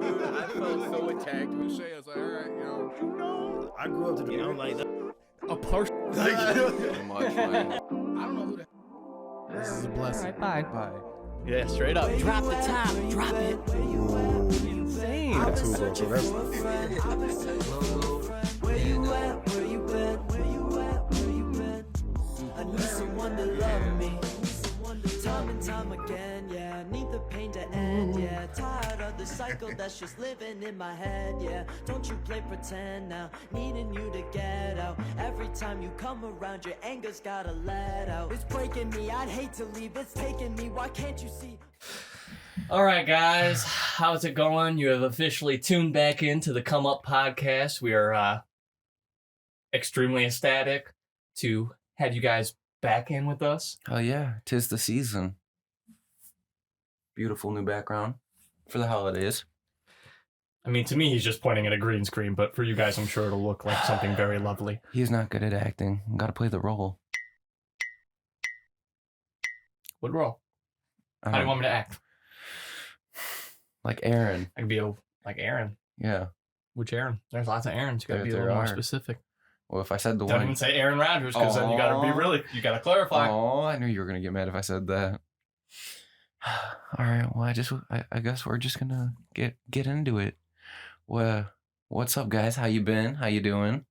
I felt so attacked. You say, I was like, all right, you know. I grew up to the like that. A person. I don't know who the. This is a blessing. All right, Bye. Yeah, straight up. Drop the top. Drop it. Insane. That's who bro. So that's Where you at? Where you been? Where you at? Where you been? I need someone to love me. Time and time again, yeah. Need the pain to end, yeah. Tired of the cycle that's just living in my head, yeah. Don't you play pretend now. Needing you to get out. Every time you come around, your anger's gotta let out. It's breaking me. I'd hate to leave. It's taking me. Why can't you see? All right, guys. How's it going? You have officially tuned back into the Come Up podcast. We are extremely ecstatic to have you guys back in with us. Oh yeah, 'tis the season. Beautiful new background for the holidays. I mean, to me, he's just pointing at a green screen, but for you guys, I'm sure it'll look like something very lovely. He's not good at acting. Gotta play the role. What role? How do you want me to act? Like Aaron. I could be like Aaron. Yeah. Which Aaron? There's lots of Aarons. You gotta be a There little more are. specific. Well, if I said the Don't one. even say Aaron Rodgers, because then you gotta be you gotta clarify. Oh, I knew you were gonna get mad if I said that. All right. Well, I guess we're just gonna get into it. Well, what's up, guys? How you been? How you doing?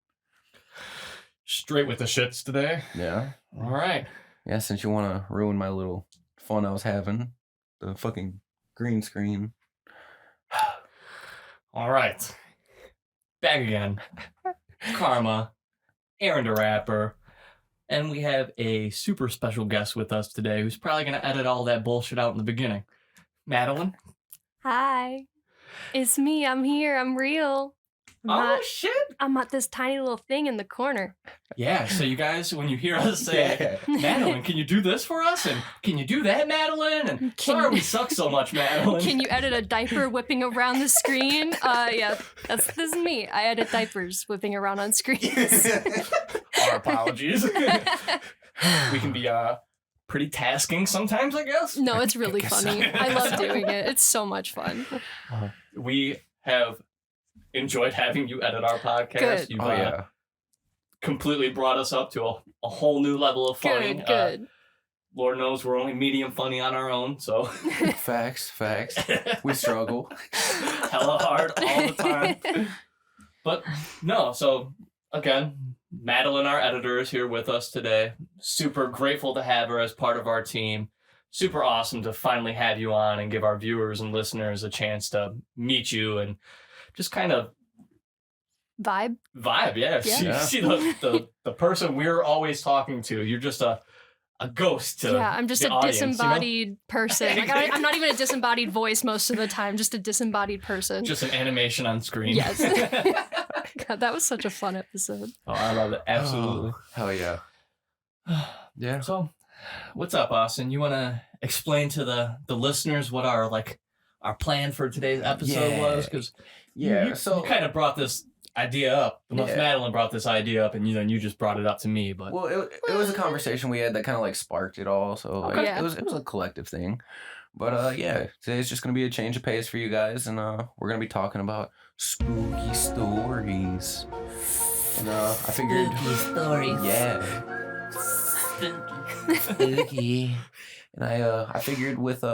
Straight with the shits today. Yeah. All right. Yeah. Since you want to ruin my little fun I was having, the fucking green screen. All right. Back again. Karma, Aaron the Rapper, and we have a super special guest with us today who's probably going to edit all that bullshit out in the beginning. Madeline? Hi. It's me. I'm here. I'm real. Shit! I'm not this tiny little thing in the corner. Yeah, so you guys, when you hear us say, Madeline, can you do this for us? And can you do that, Madeline? And sorry we suck so much, Madeline. Can you edit a diaper whipping around the screen? Yeah, this is me. I edit diapers whipping around on screens. Our apologies. We can be pretty tasking sometimes, I guess. No, it's really funny. I love doing it. It's so much fun. We have enjoyed having you edit our podcast. Good. You've completely brought us up to a whole new level of funny. Good. Lord knows we're only medium funny on our own, so. Facts. We struggle. Hella hard all the time. But no, so again, Madeline, our editor, is here with us today. Super grateful to have her as part of our team. Super awesome to finally have you on and give our viewers and listeners a chance to meet you and just kind of Vibe, yeah. See the person we're always talking to. You're just a ghost to yeah, I'm just the a audience, disembodied person. Like, I'm not even a disembodied voice most of the time, just a disembodied person. Just an animation on screen. Yes. God, that was such a fun episode. Oh, I love it. Absolutely. Oh, hell yeah. Yeah. So, what's up, Austin? You want to explain to the listeners what our plan for today's episode was? Because you kind of brought this idea up. Madeline brought this idea up, and then you just brought it up to me. But well, it was a conversation we had that kind of sparked it all. So Yeah. it was a collective thing. But today's just gonna be a change of pace for you guys, and we're gonna be talking about spooky stories. And I figured, stories. Yeah, spooky. And I figured with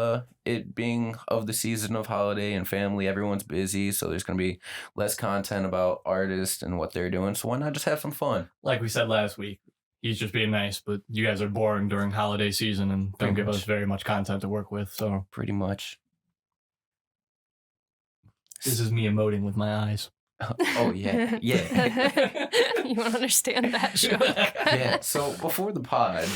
it being of the season of holiday and family, everyone's busy, so there's gonna be less content about artists and what they're doing. So why not just have some fun? Like we said last week, he's just being nice, but you guys are boring during holiday season and don't give us very much content to work with. So Pretty much. this is me emoting with my eyes. Oh yeah. You won't understand that joke. Yeah. So before the pod,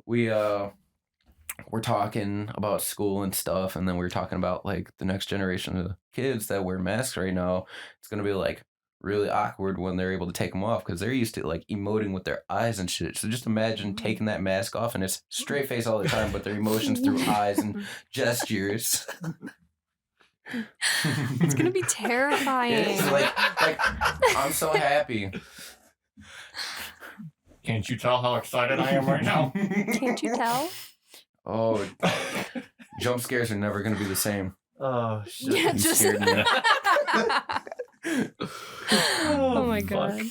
we're talking about school and stuff, and then we were talking about like the next generation of kids that wear masks right now. It's gonna be like really awkward when they're able to take them off because they're used to like emoting with their eyes and shit. So just imagine taking that mask off and it's straight face all the time, but their emotions through eyes and gestures. It's gonna be terrifying. It's like I'm so happy. Can't you tell how excited I am right now? Can't you tell? Oh, jump scares are never gonna be the same. Oh shit. Yeah, You just. scared me. Oh my god.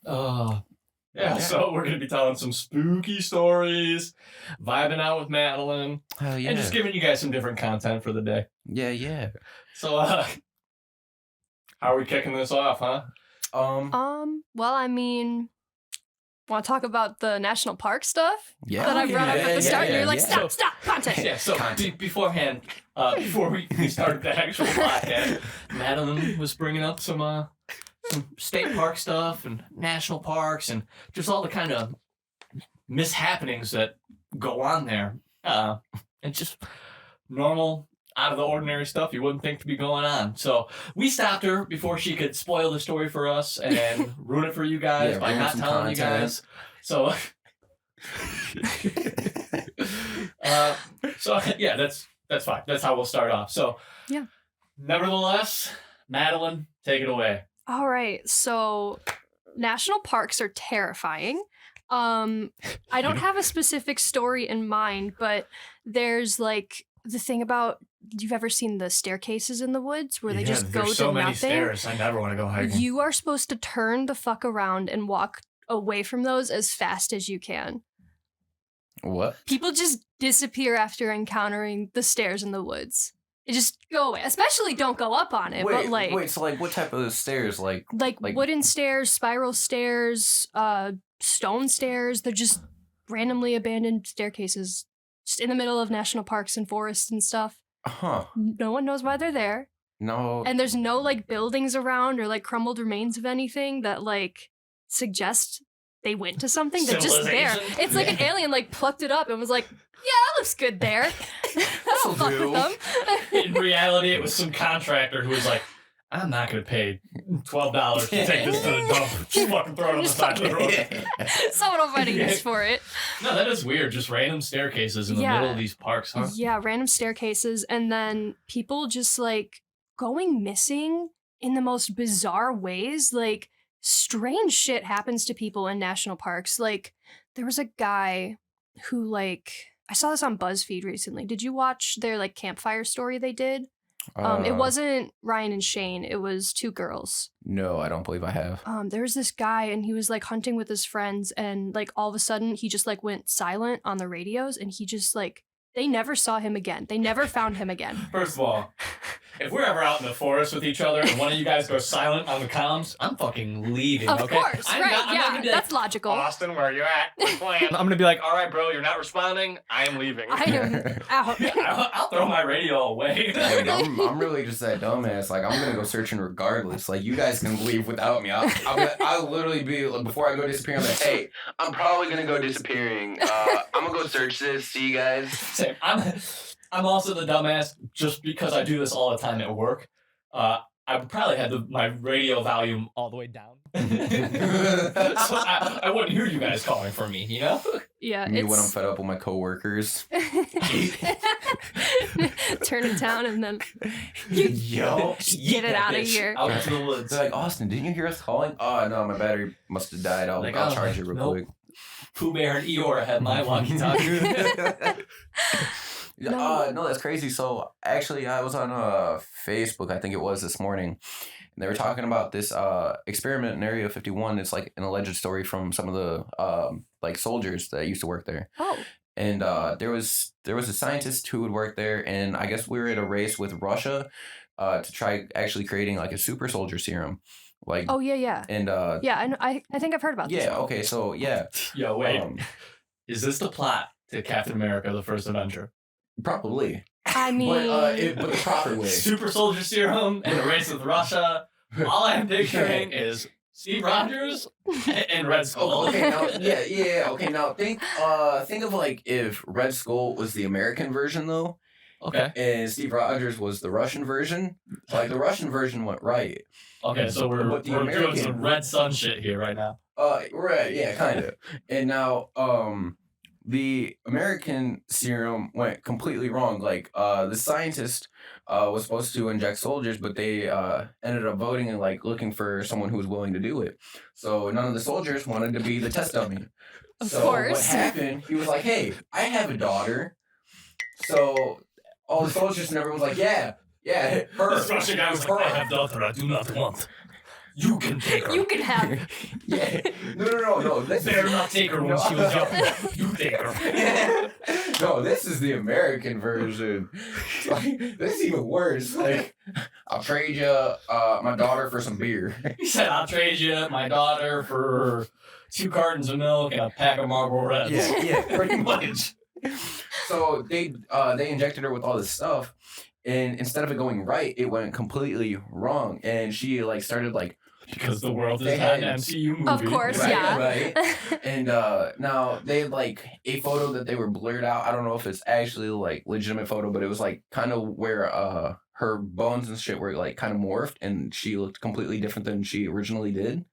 Oh. Yeah, so we're going to be telling some spooky stories, vibing out with Madeline, Hell yeah. and just giving you guys some different content for the day. Yeah. So, how are we kicking this off, huh? Well, I mean, want to talk about the national park stuff Yeah. that I brought up at the start? And you're like, yeah. stop, content. Yeah, so Content. beforehand, before we started the actual podcast, Madeline was bringing up some state park stuff and national parks and just all the kind of mishappenings that go on there. And just normal, out of the ordinary stuff you wouldn't think to be going on. So we stopped her before she could spoil the story for us and ruin it for you guys Yeah, by ruin not some telling content. you guys. So, yeah, that's fine. That's how we'll start off. So, Yeah. Nevertheless, Madeline, take it away. All right, so national parks are terrifying. I don't have a specific story in mind, but there's like the thing about, you've ever seen the staircases in the woods where they just go there's to so many nothing? stairs. I never want to go hiking. You are supposed to turn the fuck around and walk away from those as fast as you can. What? People just disappear after encountering the stairs in the woods. It just go away. Especially don't go up on it, but like so like what type of stairs? Like wooden stairs, spiral stairs, stone stairs. They're just randomly abandoned staircases just in the middle of national parks and forests and stuff. huh? No one knows why they're there. No. And there's no like buildings around or like crumbled remains of anything that like suggest they went to something. They're just there. Civilization. It's like an alien like plucked it up and was like, yeah, that looks good there. I don't fuck with them. In reality, it was some contractor who was like, I'm not going to pay $12 to take this to the dump. Just fucking throw it on the side of the road. Someone will find a use for it. No, that is weird. Just random staircases in the middle of these parks, huh? Yeah, random staircases, and then people just like going missing in the most bizarre ways. Like strange shit happens to people in national parks. Like there was a guy who like, I saw this on BuzzFeed recently. Did you watch their like campfire story they did? It wasn't Ryan and Shane. It was two girls. No, I don't believe I have. There was this guy and he was like hunting with his friends, and like all of a sudden he just like went silent on the radios, and he just like, they never saw him again. They never found him again. First of all, if we're ever out in the forest with each other and one of you guys goes silent on the comms, I'm fucking leaving, Of okay? course, I'm right? not gonna be like, That's logical. Austin, where are you at? What's playing? I'm gonna be like, all right, bro, you're not responding. I am leaving. I am out. I'll throw my radio away. Like, I'm really just that dumbass. Like, I'm gonna go searching regardless. Like, you guys can leave without me. I'll literally be like, before I go disappearing, I'm like, hey, I'm probably gonna go disappearing. I'm gonna go search this. See you guys. Same. I'm also the dumbass just because I do this all the time at work. I would probably have my radio volume all the way down. So I wouldn't hear you guys calling for me, you know? Yeah, Me it's... when I'm fed up with my coworkers. Turn it down and then Yo, get it out of here. Out into the woods. They're like, Austin, didn't you hear us calling? Oh no, my battery must have died. I'll charge it real nope. quick. Pooh Bear and Eeyore have my walkie-talkie. No, that's crazy. So actually, I was on Facebook, I think it was this morning, and they were talking about this experiment in Area 51. It's like an alleged story from some of the like soldiers that used to work there. Oh. And there was a scientist who would work there, and I guess we were in a race with Russia to try actually creating like a super soldier serum. Like, Oh yeah. and Yeah, I think I've heard about this. yeah, one. okay, so yeah. Yo, wait. Um, Is this the plot to Captain America, the First Avenger? probably. I mean, But the proper way. Super soldier serum and a race with Russia. All I'm picturing is Steve Rogers and Red Skull. Oh, okay, now, yeah. Okay, now think of like if Red Skull was the American version though, Okay. and Steve Rogers was the Russian version. Like the Russian version went right. Okay, so we're But the doing American- some Red Sun shit here right now. Right, yeah, kind of. And now, the American serum went completely wrong. Like, the scientist was supposed to inject soldiers, but they ended up voting and like looking for someone who was willing to do it. So none of the soldiers wanted to be the test dummy. Of So course. what happened? He was like, "Hey, I have a daughter, so all the soldiers and everyone was like, yeah, her. This Russian guy was like, I have daughter I do not want. You can take her. You can have. Yeah. No. This Better not take her when she was young. You take her. No, this is the American version. Like, this is even worse. Like, I'll trade you my daughter for some beer. He said, I'll trade you my daughter for 2 cartons of milk and a pack of Marlboro Reds. Yeah, pretty much. So they injected her with all this stuff, and instead of it going right, it went completely wrong, and she like started like. Because the world is not an MCU movie. Of course, Right, yeah. right. And now they had like a photo that they were blurred out. I don't know if it's actually like legitimate photo, but it was like kind of where her bones and shit were like kind of morphed, and she looked completely different than she originally did.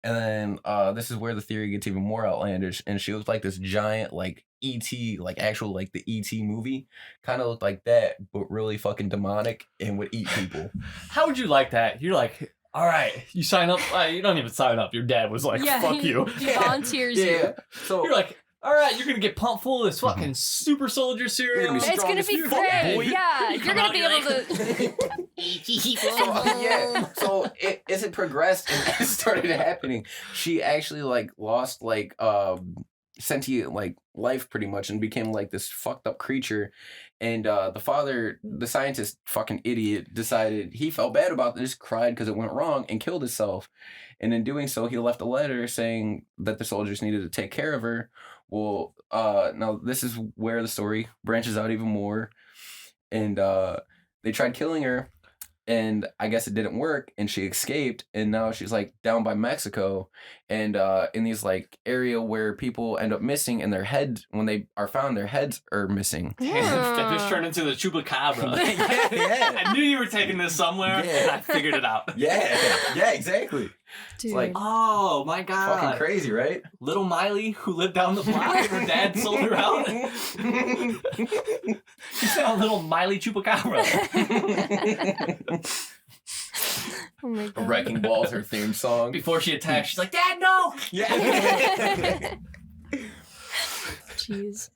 And then this is where the theory gets even more outlandish, and she looked like this giant like E.T., like actual like the E.T. movie, kind of looked like that, but really fucking demonic and would eat people. How would you like that? You're like, all right, you sign up. You don't even sign up. Your dad was like, fuck you. He volunteers you. Yeah. So You're like, all right, you're going to get pumped full of this fucking super soldier cereal. You're gonna be It's gonna be Strong as great. boy. Yeah, You you're come gonna out, be you're able to. So as it progressed and it started happening, she actually like lost like sentient like life pretty much and became like this fucked up creature. And the father, the scientist, fucking idiot, decided he felt bad about this, cried because it went wrong, and killed himself. And in doing so, he left a letter saying that the soldiers needed to take care of her. Well, now this is where the story branches out even more. And they tried killing her, and I guess it didn't work, and she escaped, and now she's like down by Mexico, and in these like area where people end up missing, and their heads, when they are found, their heads are missing. That just turned into the chupacabra. Yeah. I knew you were taking this somewhere, Yeah. and I figured it out. Yeah, exactly. Dude. like- Oh my god. Fucking crazy, right? Little Miley, who lived down the block, and her dad sold her out. She found little Miley chupacabra. Oh my god. Wrecking Ball's her theme song. Before she attacked, she's like, Dad, no! Yeah. Jeez.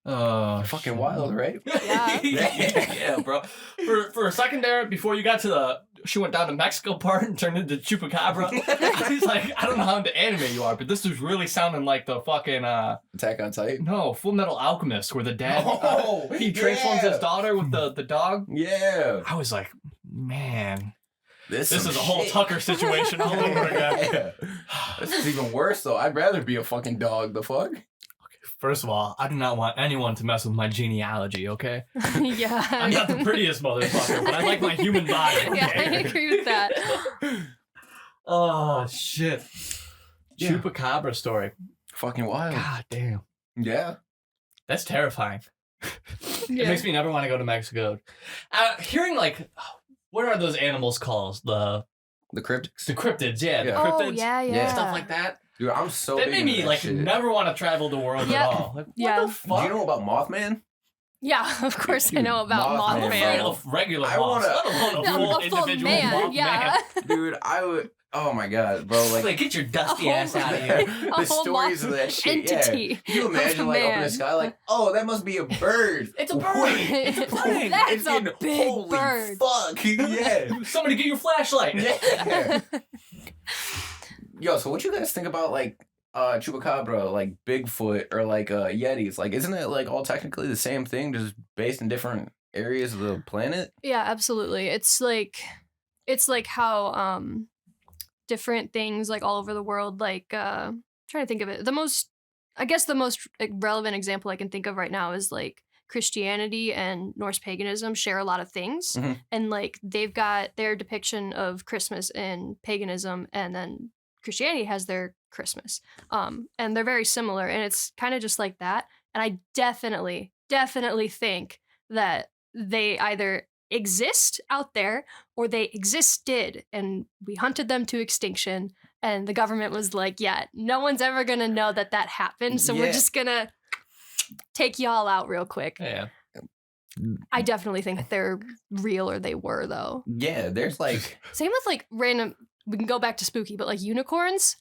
Fucking wild, right? Yeah. Yeah, bro. For a second there, before you got to the she went down to Mexico part and turned into chupacabra, I was like, I don't know how into anime you are, but this was really sounding like the fucking Attack on Titan. no, Full Metal Alchemist, where the dad Oh, he transforms yeah. his daughter with the dog. Yeah. I was like, man, This this some is a whole shit. Tucker situation all over again. Yeah. This is even worse though. I'd rather be a fucking dog. The fuck? First of all, I do not want anyone to mess with my genealogy, okay? Yeah. I'm not the prettiest motherfucker, but I like my human body. Yeah, I Okay? agree with that. Oh, shit. Yeah. Chupacabra story. Fucking wild. God damn. Yeah. That's terrifying. Yeah. It makes me never want to go to Mexico. Hearing, like, what are those animals called? The Cryptids. cryptids, yeah. The Yeah. cryptids. Oh, yeah, Yeah. yeah. Stuff like that. Dude, I'm so That big made into me, that like, shit. never want to travel the world Yeah. at all. Like, Yeah. what the fuck? Do you know about Mothman? Yeah, of course I know about Mothman, I'm afraid Mothman. of regular I moths, wanna- let alone a No, full a full individual man, moth yeah. Dude, I would. Oh my god, bro! man. Like Like, get your dusty whole- ass out of here. the whole stories of moth that shit. entity Yeah. Can you of imagine a like open man. the sky, like, oh, that must be a bird. It's a bird. Wait, It's a plane. That's it's a in- big holy bird. Fuck yeah. Somebody get your flashlight. Yeah. Yo, so what you guys think about like chupacabra, like Bigfoot, or like Yetis? Like, isn't it like all technically the same thing, just based in different areas of the planet? Yeah, absolutely. It's like how different things like all over the world, like trying to think of it. The most like, relevant example I can think of right now is like Christianity and Norse paganism share a lot of things. Mhm. And like they've got their depiction of Christmas in paganism, and then Christianity has their Christmas. And they're very similar, and it's kind of just like that. And I definitely think that they either exist out there or they existed and we hunted them to extinction, and the government was like, yeah, no one's ever gonna know that happened, so we're Yeah. just gonna take y'all out real quick. Yeah. I definitely think they're real, or they were, though. Yeah, there's like Same with like random, we can go back to spooky, but like unicorns,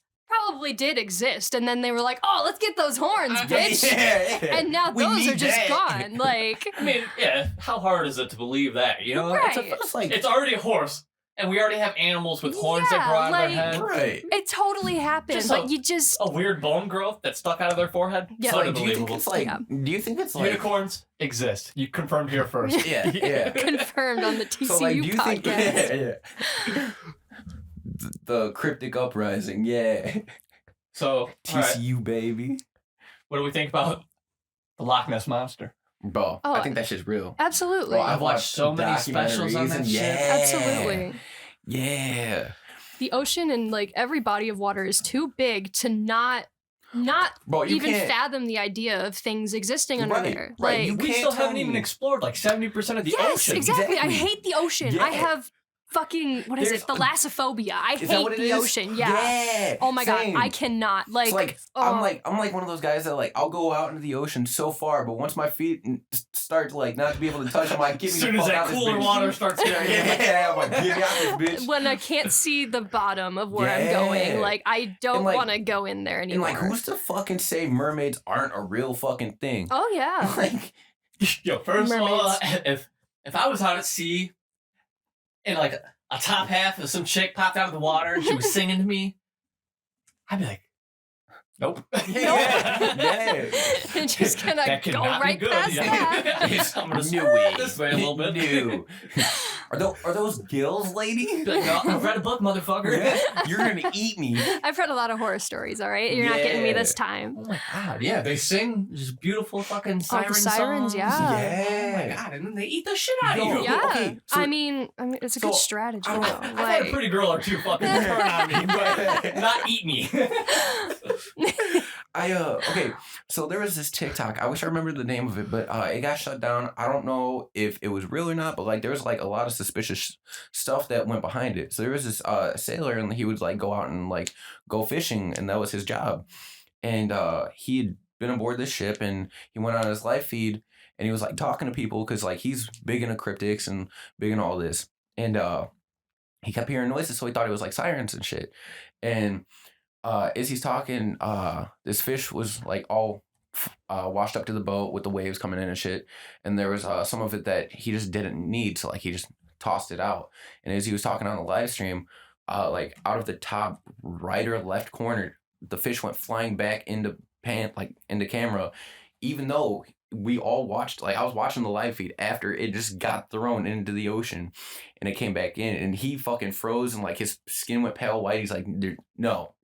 probably did exist, and then they were like, "Oh, let's get those horns, bitch!" Yeah. And now We those need are just that. gone. Like, I mean, yeah, how hard is it to believe that? You know, Right. It's like it's already a horse, and we already have animals with horns that Yeah, grow out of like- their head. right. it totally happened, Just but a- you just A weird bone growth that stuck out of their forehead. Yeah. So, like, do you think Unbelievable. it's like? Yeah. Do you think it's like? Unicorns exist. You confirmed here first. Yeah, yeah. confirmed on the TCU So, like, do you think? podcast. Yeah. The cryptic uprising, yeah. So, all right, TCU baby, what do we think about the Loch Ness monster? bro. Oh, I think that shit's real. Absolutely, Bro, I've watched so many specials on documentaries that and shit. yeah, absolutely. Yeah, The ocean and like every body of water is too big to not bro. You even can't. fathom the idea of things existing under Right, there. right, Like, you We can't still tell haven't even me. explored like 70% of the yes, ocean. exactly. I Exactly. hate the ocean. I Yeah. have fucking what is There's- it? Thalassophobia. I Is that hate what it the is? ocean. Yeah. Yeah. Oh my same. god, I cannot. Like, It's like oh. I'm like one of those guys that like I'll go out into the ocean so far, but once my feet start to like not to be able to touch, I'm like, get As me soon the as fuck that out this cooler bitch. water starts Yeah, hitting, I'm like, get me out this bitch. when I can't see the bottom of where I'm Yeah. going, like I don't And, like- want to go in there And anymore. like, who's to fucking say mermaids aren't a real fucking thing? Oh yeah. Like, Yo, first of all, Mermaids. if I was out at sea and like a top half of some chick popped out of the water and she was singing to me, I'd be like, nope. yeah. And just gonna That could go not be right good. past Yeah. that. I'm gonna Knew swerve it. this way a little bit. Knew. Are those gills, lady? Be like, no, I've read a book, motherfucker. Yeah, you're gonna eat me. I've read a lot of horror stories, all right? You're not getting me Yeah. this time. Oh my god, yeah, they sing just beautiful fucking Oh, the siren sirens, songs. yeah. Oh my Yeah. god, and then they eat the shit out of Yo, you. Yeah. okay, so- I mean, it's a good so, strategy. I- though. I've had a Like, pretty girl or two fucking turn on me, but not eat me. Okay, so there was this TikTok. I wish I remembered the name of it, but it got shut down. I don't know if it was real or not, but like there was like a lot of suspicious stuff that went behind it. So there was this sailor, and he would like go out and like go fishing, and that was his job. And he had been aboard this ship, and he went on his live feed, and he was like talking to people because like he's big into cryptics and big into all this, and he kept hearing noises, so he thought it was like sirens and shit. And as he's talking, this fish was like all washed up to the boat with the waves coming in and shit. And there was some of it that he just didn't need, so like he just tossed it out. And as he was talking on the live stream, like out of the top right or left corner, the fish went flying back into into camera, even though we all watched, like I was watching the live feed after it just got thrown into the ocean and it came back in, and he fucking froze and like his skin went pale white. He's like,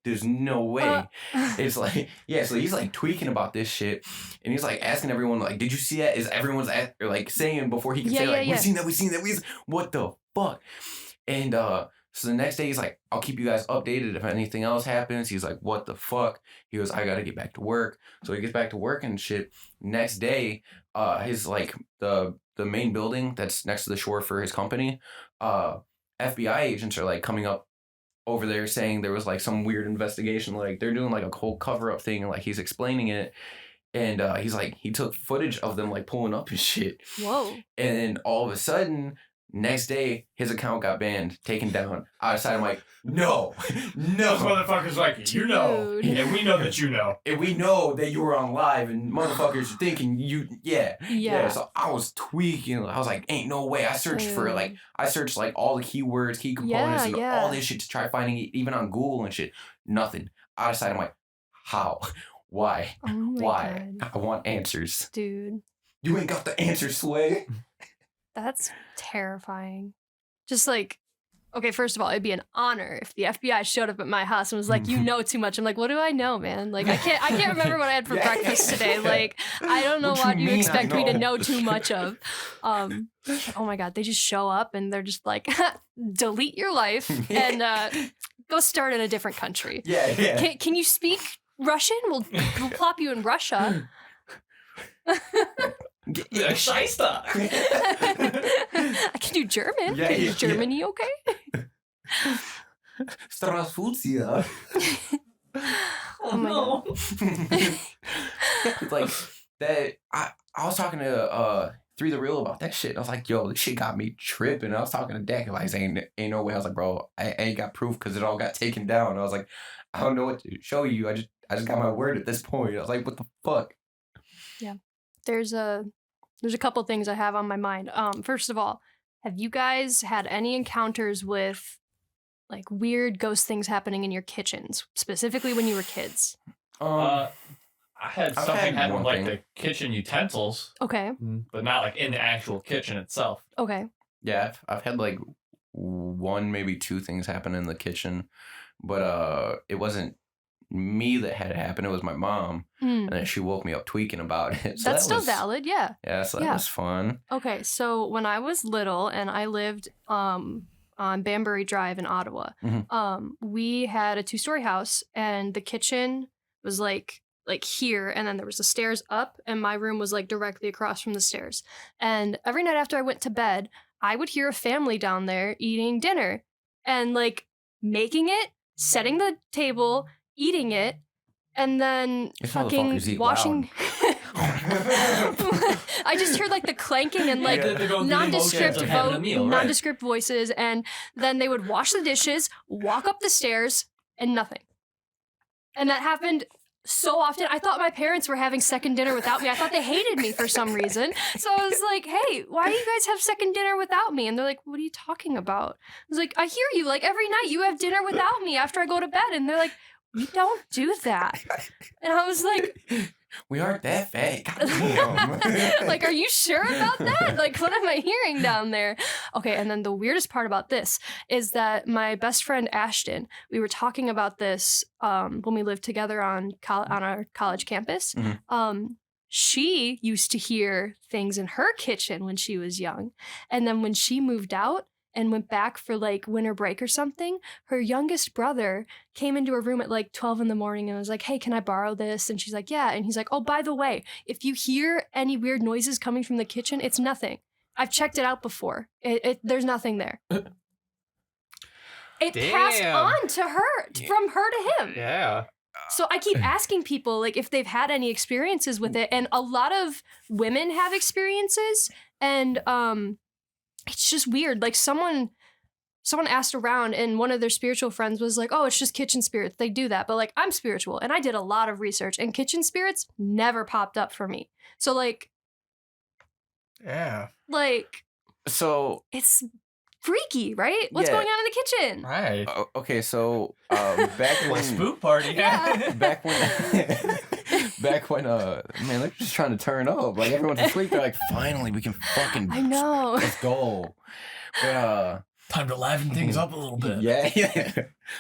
there's no way. It's like, yeah, so he's like tweaking about this shit, and he's like asking everyone like, did you see that? Is everyone's like saying before he can Yeah, say yeah, like, yeah. we seen that, what the fuck? And so the next day he's like, I'll keep you guys updated if anything else happens. He's like, what the fuck? He goes, I gotta get back to work. So he gets back to work and shit. Next day, his like the main building that's next to the shore for his company, FBI agents are like coming up over there saying there was like some weird investigation. Like they're doing like a whole cover up thing, and like he's explaining it. And he's like, he took footage of them like pulling up and shit. Whoa. And then all of a sudden, next day, his account got banned, taken down. I decided, I'm like, no. Those motherfuckers like, you know. Dude. And we know that you know. And we know that you were on live, and motherfuckers are thinking Yeah. So I was tweaking. I was like, ain't no way. I searched for like, all the keywords, key components, and Yeah. all this shit to try finding it, even on Google and shit. Nothing. I decided, I'm like, how? Why? Oh my Why? God. I want answers. Dude, You ain't got the answers, Sway. that's terrifying. Just like, okay, first of all, it'd be an honor if the FBI showed up at my house and was like, "You know too much." I'm like, "What do I know, man? Like, I can't remember what I had for Yeah. breakfast today. Like, I don't know What you what you mean I expect me to know? know too much of." Oh my God, they just show up and they're just like, delete your life and go start in a different country. Yeah. Can you speak Russian? We'll plop you in Russia. Like, Scheisse. I can do German. Yeah, Is yeah, Germany okay? Strasfutia. Oh my God. Like that, I was talking to threw the reel about that shit. I was like, yo, this shit got me tripping. I was talking to Dak, like, ain't no way. I was like, bro, I ain't got proof because it all got taken down. I was like, I don't know what to show you. I just got my word at this point. I was like, what the fuck? Yeah. There's a couple things I have on my mind. First of all, have you guys had any encounters with like weird ghost things happening in your kitchens, specifically when you were kids? I had I've something had happen one with like thing. the kitchen utensils, Okay. but not like in the actual kitchen itself. Okay. Yeah, I've had like one, maybe two things happen in the kitchen, but it wasn't me that had it happen. It was my mom, and then she woke me up tweaking about it. So That's that still was, valid, yeah. Yeah, so that Yeah. was fun. Okay, so when I was little and I lived on Banbury Drive in Ottawa, we had a 2-story house, and the kitchen was like here, and then there was the stairs up, and my room was like directly across from the stairs. And every night after I went to bed, I would hear a family down there eating dinner and like making it, setting the table, eating it, and then These fucking motherfuckers eat washing. I just heard like the clanking and like They're going through the nondescript motions of having a meal, right? nondescript voices, and then they would wash the dishes, walk up the stairs, and nothing. And that happened so often. I thought my parents were having second dinner without me. I thought they hated me for some reason. So I was like, hey, why do you guys have second dinner without me? And they're like, what are you talking about? I was like, I hear you. Like every night you have dinner without me after I go to bed. And they're like, we don't do that. And I was like, We aren't that fat. Goddamn. like, are you sure about that? Like, what am I hearing down there? Okay, and then the weirdest part about this is that my best friend Ashton, we were talking about this when we lived together on our college campus. She used to hear things in her kitchen when she was young, and then when she moved out and went back for like winter break or something, her youngest brother came into her room at like 12 in the morning and was like, hey, can I borrow this? And she's like, yeah. And he's like, oh, by the way, if you hear any weird noises coming from the kitchen, it's nothing. I've checked it out before. There's nothing there. It passed on to her, from her to him. Yeah. So I keep asking people like if they've had any experiences with it, and a lot of women have experiences, and it's just weird. Like someone asked around, and one of their spiritual friends was like, oh, it's just kitchen spirits. They do that. But like, I'm spiritual, and I did a lot of research, and kitchen spirits never popped up for me. So like, Yeah. like, So it's freaky, right? What's Yeah. going on in the kitchen? Right. okay, so back when Spook party. Yeah. back when man, they're just trying to turn up. Like everyone's asleep. They're like, finally, we can fucking I know. let's go. But Time to liven things up a little bit. yeah.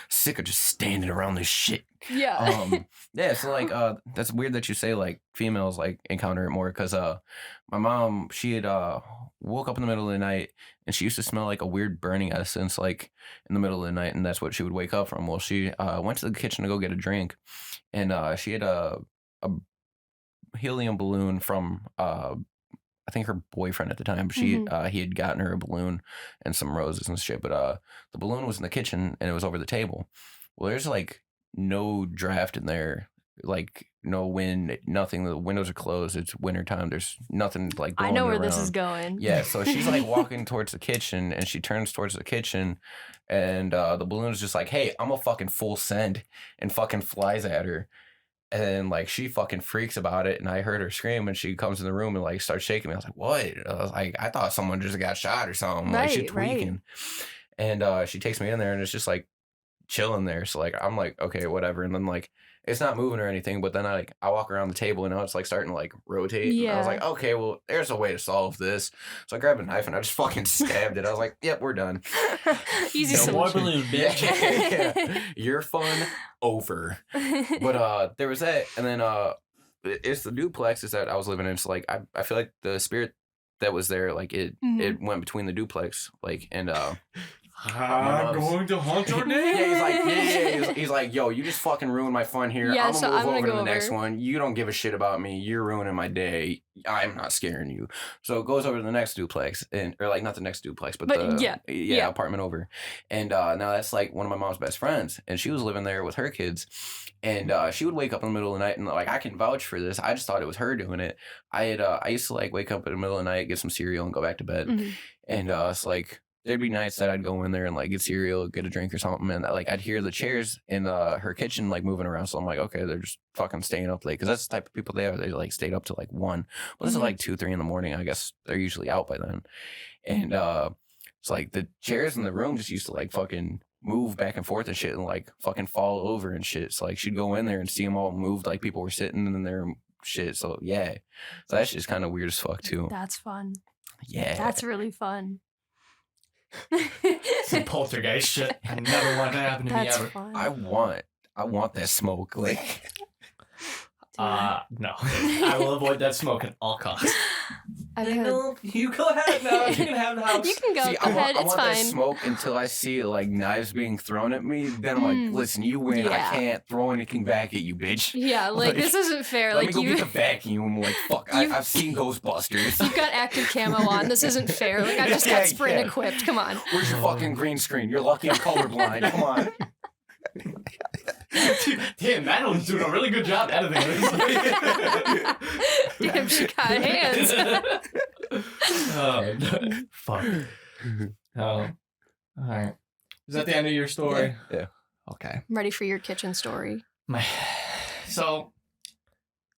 Sick of just standing around this shit. Yeah. Yeah, so like that's weird that you say like females like encounter it more, because my mom, she had woke up in the middle of the night and she used to smell like a weird burning essence like in the middle of the night, and that's what she would wake up from. Well, she went to the kitchen to go get a drink, and she had a helium balloon from I think her boyfriend at the time. He had gotten her a balloon and some roses and shit, but the balloon was in the kitchen and it was over the table. Well, there's like no draft in there, like no wind, nothing. The windows are closed. It's wintertime. There's nothing like blowing I know where around. this is going. Yeah, so she's like walking towards the kitchen, and she turns towards the kitchen, and the balloon's just like, hey, I'm a fucking full send, and fucking flies at her. And like she fucking freaks about it, and I heard her scream, and she comes in the room and like starts shaking me. I was like, what? I was like, I thought someone just got shot or something. Like she tweaking. And she takes me in there, and it's just like chilling there. So like I'm like, okay, whatever. And then like it's not moving or anything, but then I walk around the table, and now it's like starting to like rotate. Yeah. And I was like, okay, well, there's a way to solve this. So I grabbed a knife and I just fucking stabbed it. I was like, yep, we're done. Easy No more solution. balloon, bitch. Yeah. Your fun over. But there was that, and then it's the duplexes that I was living in. So like I feel like the spirit that was there, like it went between the duplex, like, and I'm going to haunt your name. Yeah, he's like, he's like, yo, you just fucking ruined my fun here. Yeah, I'm so gonna I'm move gonna over to go the next over. one. You don't give a shit about me. You're ruining my day. I'm not scaring you. So it goes over to the next duplex, or like not the next duplex, but the yeah. apartment over. And now that's like one of my mom's best friends, and she was living there with her kids. And she would wake up in the middle of the night, and like I can vouch for this. I just thought it was her doing it. I used to like wake up in the middle of the night, get some cereal, and go back to bed. Mm-hmm. And it's like there'd be nights that I'd go in there and like get cereal, get a drink or something, and like I'd hear the chairs in her kitchen like moving around. So I'm like, okay, they're just fucking staying up late, because that's the type of people they are. They like stayed up to like 1. Well, this is like 2, 3 in the morning. I guess they're usually out by then. And it's like the chairs in the room just used to like fucking move back and forth and shit, and like fucking fall over and shit. So like she'd go in there and see them all moved, like people were sitting in their shit. So yeah, so that's just kind of weird as fuck too. That's fun. Yeah, That's really fun. Some poltergeist shit. I never want that to happen to me That's ever. fun. I want that smoke. Like, No. I will avoid that smoke at all costs. I've had- No, you go ahead now. You can have the house. You can go see, I ahead. want It's that fine. smoke until I see like knives being thrown at me. Then I'm like, listen, you win. Yeah. I can't throw anything back at you, bitch. Yeah, like this isn't fair. Let Like me go you, get the vacuum. Like, fuck, I've seen Ghostbusters. you've got active camo on. This isn't fair. Like I just got sprint equipped. Come on. Where's your fucking green screen? You're lucky I'm colorblind. Come on. Damn, Madeline's doing a really good job editing this. Damn, she got hands. Oh, fuck. Oh. All right. Is that the end of your story? Yeah. Okay. I'm ready for your kitchen story. So,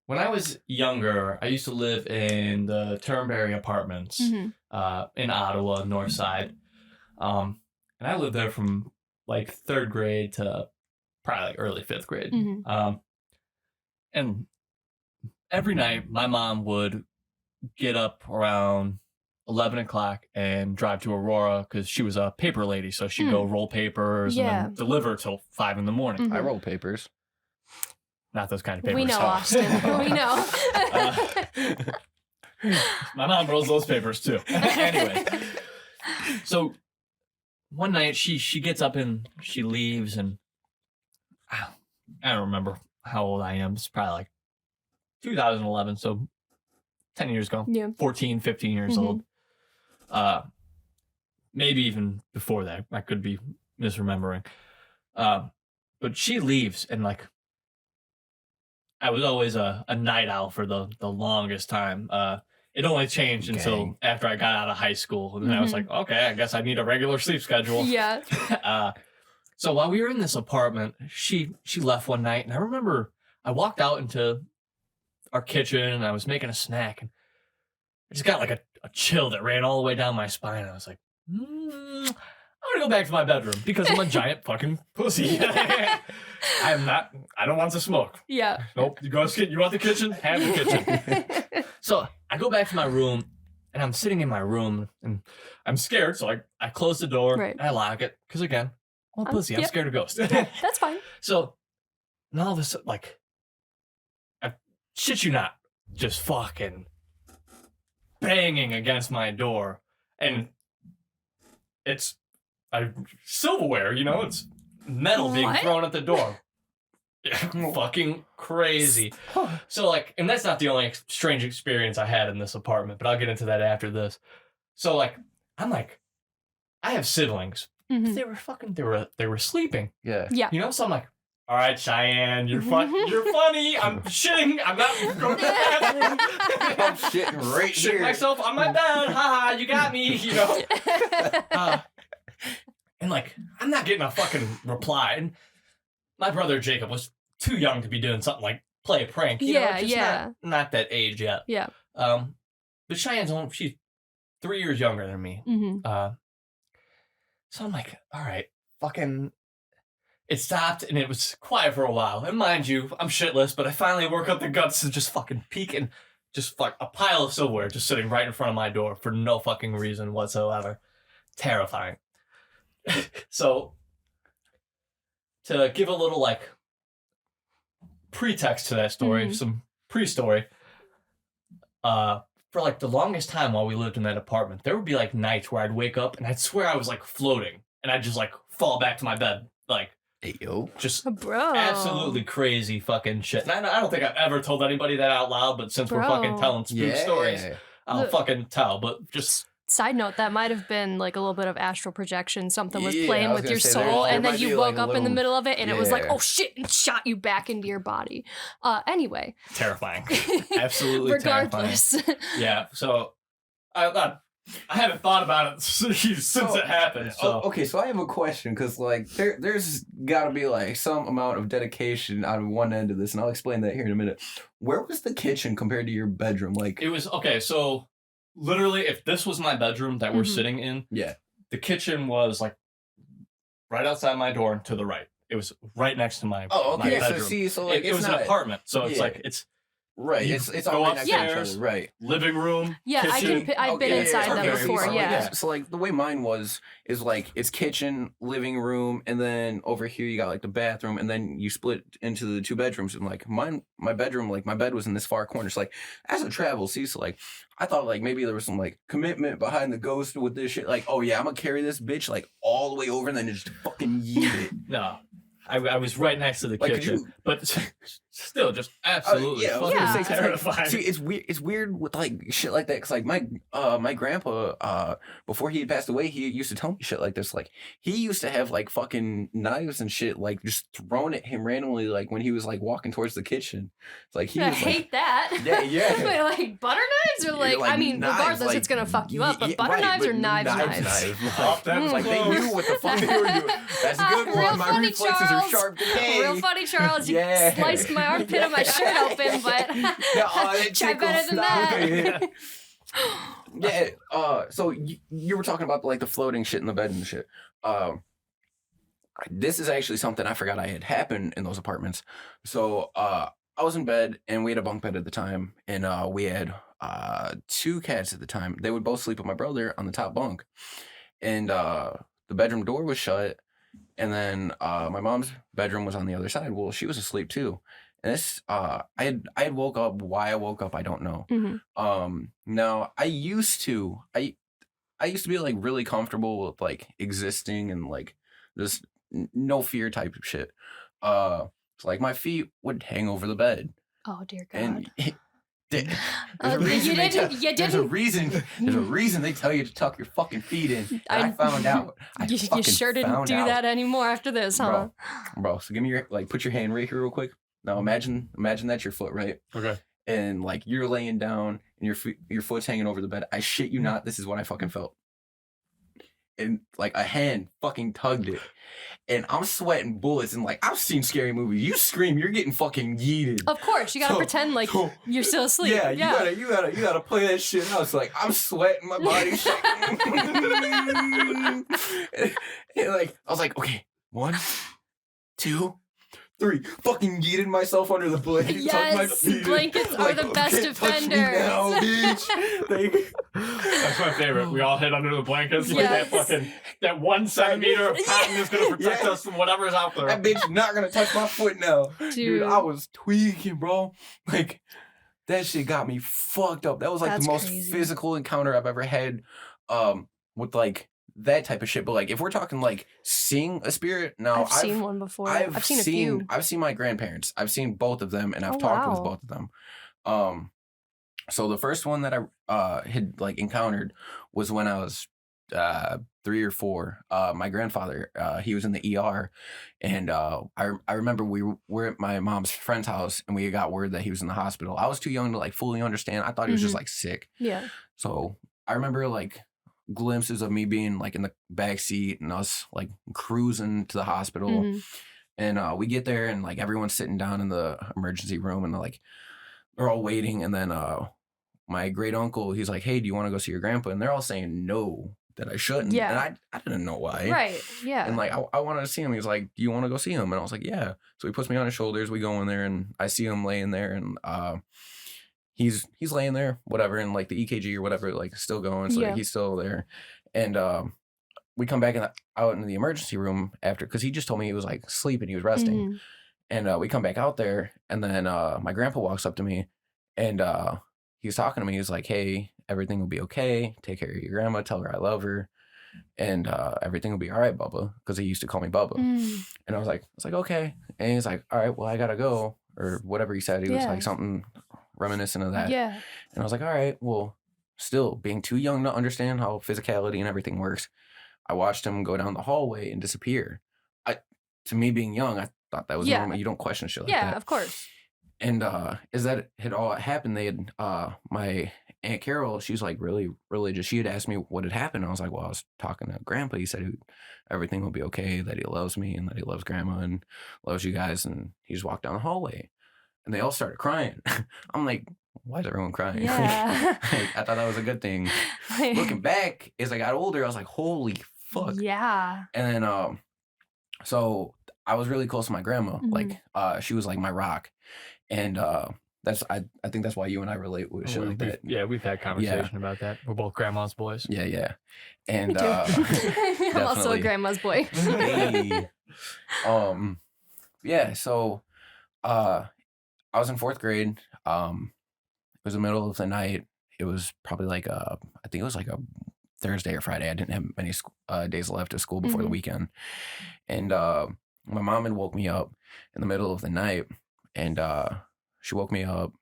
when I was younger, I used to live in the Turnberry apartments Mhm. in Ottawa, North Side. And I lived there from like 3rd grade to probably like early 5th grade. Mhm. And every night, my mom would get up around 11 o'clock and drive to Aurora because she was a paper lady. So she'd go roll papers and Yeah. then deliver till 5 in the morning. Mhm. I roll papers. Not those kind of papers. We know, so- Austin. We know. My mom rolls those papers too. Anyway, so one night she gets up and she leaves, and I don't remember how old I am. It's probably like 2011, so 10 years ago. Yeah. 14, 15 years Mhm. old. Maybe even before that. I could be misremembering. But she leaves, and like I was always a night owl for the longest time. It only changed until after I got out of high school. And then I was like, okay, I guess I need a regular sleep schedule. Yeah. So while we were in this apartment, she left one night, and I remember I walked out into our kitchen and I was making a snack, and I just got like a chill that ran all the way down my spine. I was like, I'm gonna go back to my bedroom because I'm a giant fucking pussy. I don't want to smoke. Yeah. Nope. You want the kitchen? Have the kitchen. So I go back to my room, and I'm sitting in my room, and I'm scared. So I close the door, Right. and I lock it, because again, I'm a pussy. I'm yep. scared of ghosts. That's fine. So, and all of a sudden, like, I shit you not, just fucking banging against my door, and it's silverware, it's metal being What? thrown at the door. Fucking crazy. So like, and that's not the only strange experience I had in this apartment, but I'll get into that after this. So like, I have siblings. Mhm. They were sleeping, Yeah. Yeah. so I'm like, all right, Cheyenne, you're funny. I'm shitting. I'm not going to the bathroom. I'm shitting right Shitting here. myself on my bed. Haha, you got me, And like, I'm not getting a fucking reply. And my brother Jacob was too young to be doing something like play a prank. Yeah. Not that age yet. Yeah. But Cheyenne's she's 3 years younger than me. Mhm. So I'm like, all right, fucking. It stopped, and it was quiet for a while. And mind you, I'm shitless, but I finally work up the guts to just fucking peek, and just fuck a pile of silverware just sitting right in front of my door for no fucking reason whatsoever. Terrifying. So, to give a little like pretext to that story, some pre-story, for like the longest time while we lived in that apartment, there would be like nights where I'd wake up and I'd swear I was like floating. and I just like fall back to my bed, like Hey, yo. just Bro. absolutely crazy fucking shit. And I don't think I've ever told anybody that out loud, but since we're fucking telling spook stories, I'll fucking tell. But just Side note, that might have been like a little bit of astral projection. Something was Yeah, playing I was with gonna your say, soul, there and then might you be, woke like, a up in the little- middle of it, and it was like, Yeah. oh shit, and shot you back into your body. Anyway. terrifying. Absolutely terrifying. Regardless. Yeah, so I haven't thought about it since it happened. So Okay, so I have a question because like there's got to be like some amount of dedication on one end of this, and I'll explain that here in a minute. Where was the kitchen compared to your bedroom? Like it was okay. So literally, if this was my bedroom that we're Mhm. sitting in, yeah, the kitchen was like right outside my door to the right. It was right next to my oh my okay. So bedroom. see, so like it was not, an apartment, so it's yeah. like it's right. you It's go all right next to each upstairs. other, right? living room. Yeah, kitchen. I've been Okay, inside them okay, before, so, yeah. So like the way mine is like it's kitchen, living room, and then over here you got like the bathroom, and then you split into the two bedrooms. And like my bedroom, like my bed was in this far corner. So like as I travel, see, so like I thought like maybe there was some like commitment behind the ghost with this shit. Like, oh yeah, I'm gonna carry this bitch like all the way over and then just fucking yeet it. No, I was right next to the Like, could kitchen, you- but still just absolutely yeah, I was fucking gonna say, 'cause, like, terrifying. see, it's weird with like shit like that. Cause like my grandpa before he had passed away, he used to tell me shit like this. Like he used to have like fucking knives and shit like just thrown at him randomly, like when he was like walking towards the kitchen. It's like he I was hate like, that. Yeah, yeah. Wait, like butter knives or like, like, I mean, knives, regardless, like, it's gonna fuck you up. But yeah, butter right, knives but or knives. Oh, that was Like they close. knew what the fuck they were doing. That's a good Real one. My funny, reflexes Charles. are sharp today. Real funny, Charles. You Yeah. sliced my armpit of my shirt open, but Yeah, that try better tickles. than that. Yeah. So you were talking about like the floating shit in the bed and shit. This is actually something I forgot I had happened in those apartments. So I was in bed and we had a bunk bed at the time, and we had two cats at the time. They would both sleep with my brother on the top bunk, and the bedroom door was shut. And then my mom's bedroom was on the other side. Well, she was asleep too. And this, I had woke up. Why I woke up, I don't know. Mhm. Now I used to be like really comfortable with like existing and like just no fear type of shit. So like my feet would hang over the bed, Oh dear God. and there's Oh, a reason you they didn't. tell- You there's a didn't. reason they tell you to tuck your fucking feet in. And I found out. You sure didn't do that anymore after this, huh? Bro. So give me your put your hand right here real quick. Now imagine that's your foot, right? Okay. And like you're laying down and your foot's hanging over the bed. I shit you not, this is what I fucking felt. And like a hand fucking tugged it. And I'm sweating bullets, and like I've seen scary movies. You scream, you're getting fucking yeeted. Of course, you gotta So- pretend like so- you're still asleep. Yeah, you gotta play that shit out. It's like I'm sweating, my body's shaking. and like I was like, okay, 1, 2, 3. Fucking yeeted myself under the blanket. tucked my Yes, feet in. blankets are the best "Can't touch me defenders." now, bitch. Like, That's my favorite. We all hid under the blankets. Like Yes. that 1 centimeter of cotton is gonna protect Yeah. us from whatever's out there. that bitch not gonna touch my foot now. Dude, I was tweaking, bro. Like, that shit got me fucked up. That was like That's the most crazy. physical encounter I've ever had with like that type of shit. But like if we're talking like seeing a spirit, no, I've seen one before. I've seen a few. I've seen my grandparents. I've seen both of them, and I've Oh, talked with wow. both of them. So the first one that I had like encountered was when I was 3 or 4. My grandfather, he was in the ER, and I remember we were at my mom's friend's house, and we got word that he was in the hospital. I was too young to like fully understand. I thought he was just Mhm. like sick. Yeah. So I remember like glimpses of me being like in the back seat and us like cruising to the hospital. Mhm. And we get there, and like everyone's sitting down in the emergency room, and like they're all waiting. And then my great uncle, he's like, "Hey, do you want to go see your grandpa?" And they're all saying no, that I shouldn't. Yeah. And I didn't know why. Right. Yeah. And like I wanted to see him. He was like, "Do you want to go see him?" And I was like, "Yeah." So he puts me on his shoulders. We go in there, and I see him laying there, and he's laying there, whatever, and like the EKG or whatever, like still going. So Yeah. he's still there. And we come back out into the emergency room after, because he just told me he was like sleeping, he was resting. Mhm. And we come back out there, and then my grandpa walks up to me, and he's talking to me. He's like, "Hey, everything will be okay. Take care of your grandma. Tell her I love her." and everything will be all right, Bubba, because he used to call me Bubba. And I was like, okay. And he's like, all right, well, I gotta go, or whatever he said. He was like something reminiscent of that. Yeah. And I was like, all right, well, still being too young to understand how physicality and everything works, I watched him go down the hallway and disappear. To me, being young, I thought that was normal. You don't question shit like that. Yeah, of course. And as that had all happened, they had my Aunt Carol, she's like really religious. She had asked me what had happened. I was like, well, I was talking to Grandpa. He said everything will be okay, that he loves me and that he loves Grandma and loves you guys. And he just walked down the hallway. And they all started crying. I'm like, why is everyone crying? Yeah. Like, I thought that was a good thing. Looking back, as I got older, I was like, holy fuck. Yeah. And then so I was really close to my grandma. Like she was like my rock. And that's I think that's why you and I relate with shit like that. Yeah, we've had conversation about that. We're both grandma's boys. Yeah. And Me too. I'm also a grandma's boy. Hey. Yeah, so I was in 4th grade. It was the middle of the night. It was probably like I think it was like a Thursday or Friday. I didn't have many days left of school before the weekend. And my mom had woke me up in the middle of the night, and she woke me up.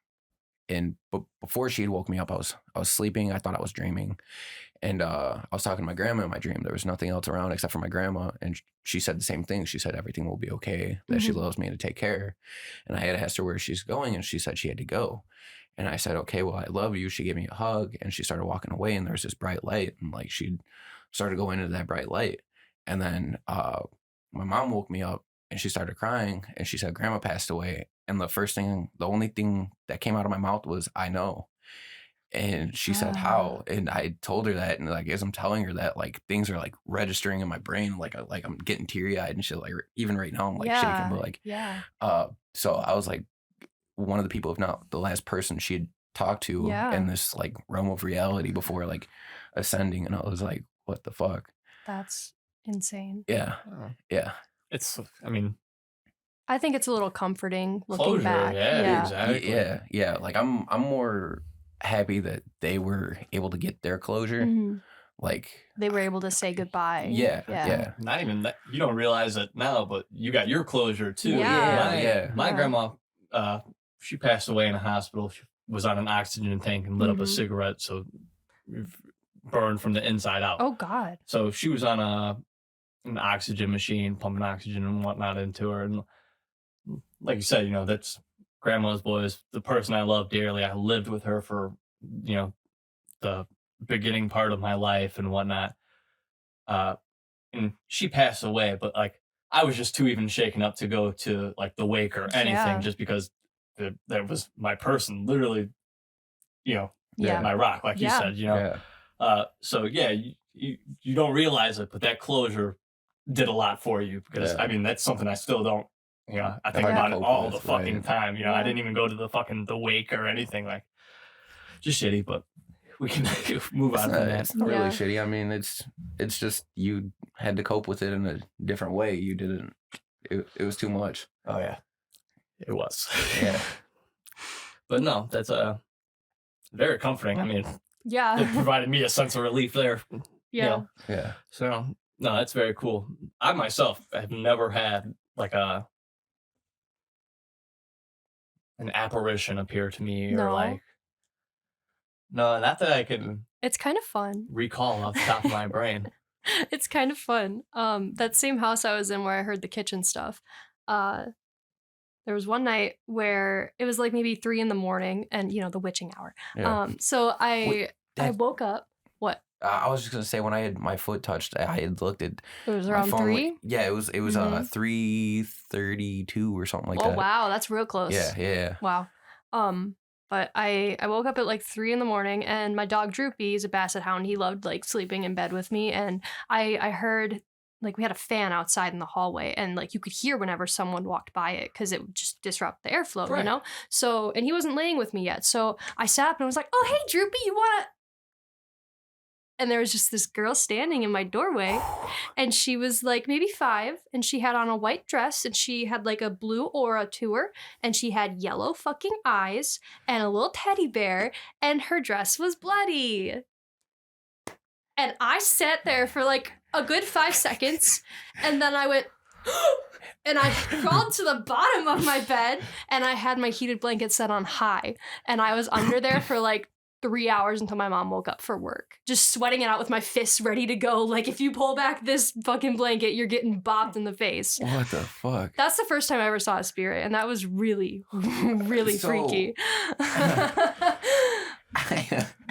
And before she had woke me up, I was sleeping. I thought I was dreaming. And I was talking to my grandma in my dream. There was nothing else around except for my grandma. And she said the same thing. She said everything will be okay, that she loves me and to take care. And I had asked her where she's going, and she said she had to go. And I said, okay, well, I love you. She gave me a hug, and she started walking away, and there was this bright light. And like she started going into that bright light. And then my mom woke me up, and she started crying, and she said, Grandma passed away. And the only thing that came out of my mouth was, I know. And she said, how? And I told her that, and like as I'm telling her that, like things are like registering in my brain, like I'm getting teary eyed and shit. Like even right now, I'm like shaking, but like so I was like one of the people, if not the last person she had talked to in this like realm of reality before like ascending, and I was like, what the fuck? That's insane. Yeah. It's, I mean, I think it's a little comforting looking closure, back. yeah, exactly. Yeah. Like I'm more happy that they were able to get their closure. Like they were able to say goodbye. Yeah. Not even that, you don't realize it now, but you got your closure too. My grandma, she passed away in a hospital. She was on an oxygen tank and lit up a cigarette, so burned from the inside out. Oh God. So she was on an oxygen machine, pumping oxygen and whatnot into her. And like you said, that's grandma's boys, the person I love dearly. I lived with her for, the beginning part of my life and whatnot. And she passed away, but like I was just too even shaken up to go to like the wake or anything, just because that was my person, literally, my rock, like you said, so you don't realize it, but that closure did a lot for you, because I mean that's something I still don't, I think about it all the fucking time. I didn't even go to the wake or anything, like just shitty, but we can move on from that. It's not really shitty. I mean, it's just you had to cope with it in a different way. You didn't. It was too much. Oh yeah, it was. Yeah. But no, that's very comforting. I mean, it provided me a sense of relief there. Yeah. Yeah. So no, that's very cool. I myself have never had like an apparition appear to me, or like. No, not that I can. It's kind of fun. Recall off the top of my brain. It's kind of fun. That same house I was in where I heard the kitchen stuff. There was one night where it was like maybe 3 a.m, and the witching hour. Yeah. So I woke up. What? I was just gonna say, when I had my foot touched, I had looked at. It was around 3. Yeah, it was 3:32 or something like that. Oh wow, that's real close. Yeah. Wow. But I woke up at like 3 a.m, and my dog Droopy is a basset hound. He loved like sleeping in bed with me, and I heard like we had a fan outside in the hallway, and like you could hear whenever someone walked by it because it would just disrupt the airflow, So, and he wasn't laying with me yet, so I sat up and I was like, "Oh hey Droopy, you wanna?" And there was just this girl standing in my doorway, and she was like maybe 5, and she had on a white dress, and she had like a blue aura to her, and she had yellow fucking eyes and a little teddy bear, and her dress was bloody. And I sat there for like a good 5 seconds, and then I went, and I crawled to the bottom of my bed, and I had my heated blanket set on high, and I was under there for like 3 hours until my mom woke up for work, just sweating it out with my fists ready to go. Like, if you pull back this fucking blanket, you're getting bopped in the face. What the fuck? That's the first time I ever saw a spirit, and that was really, really freaky.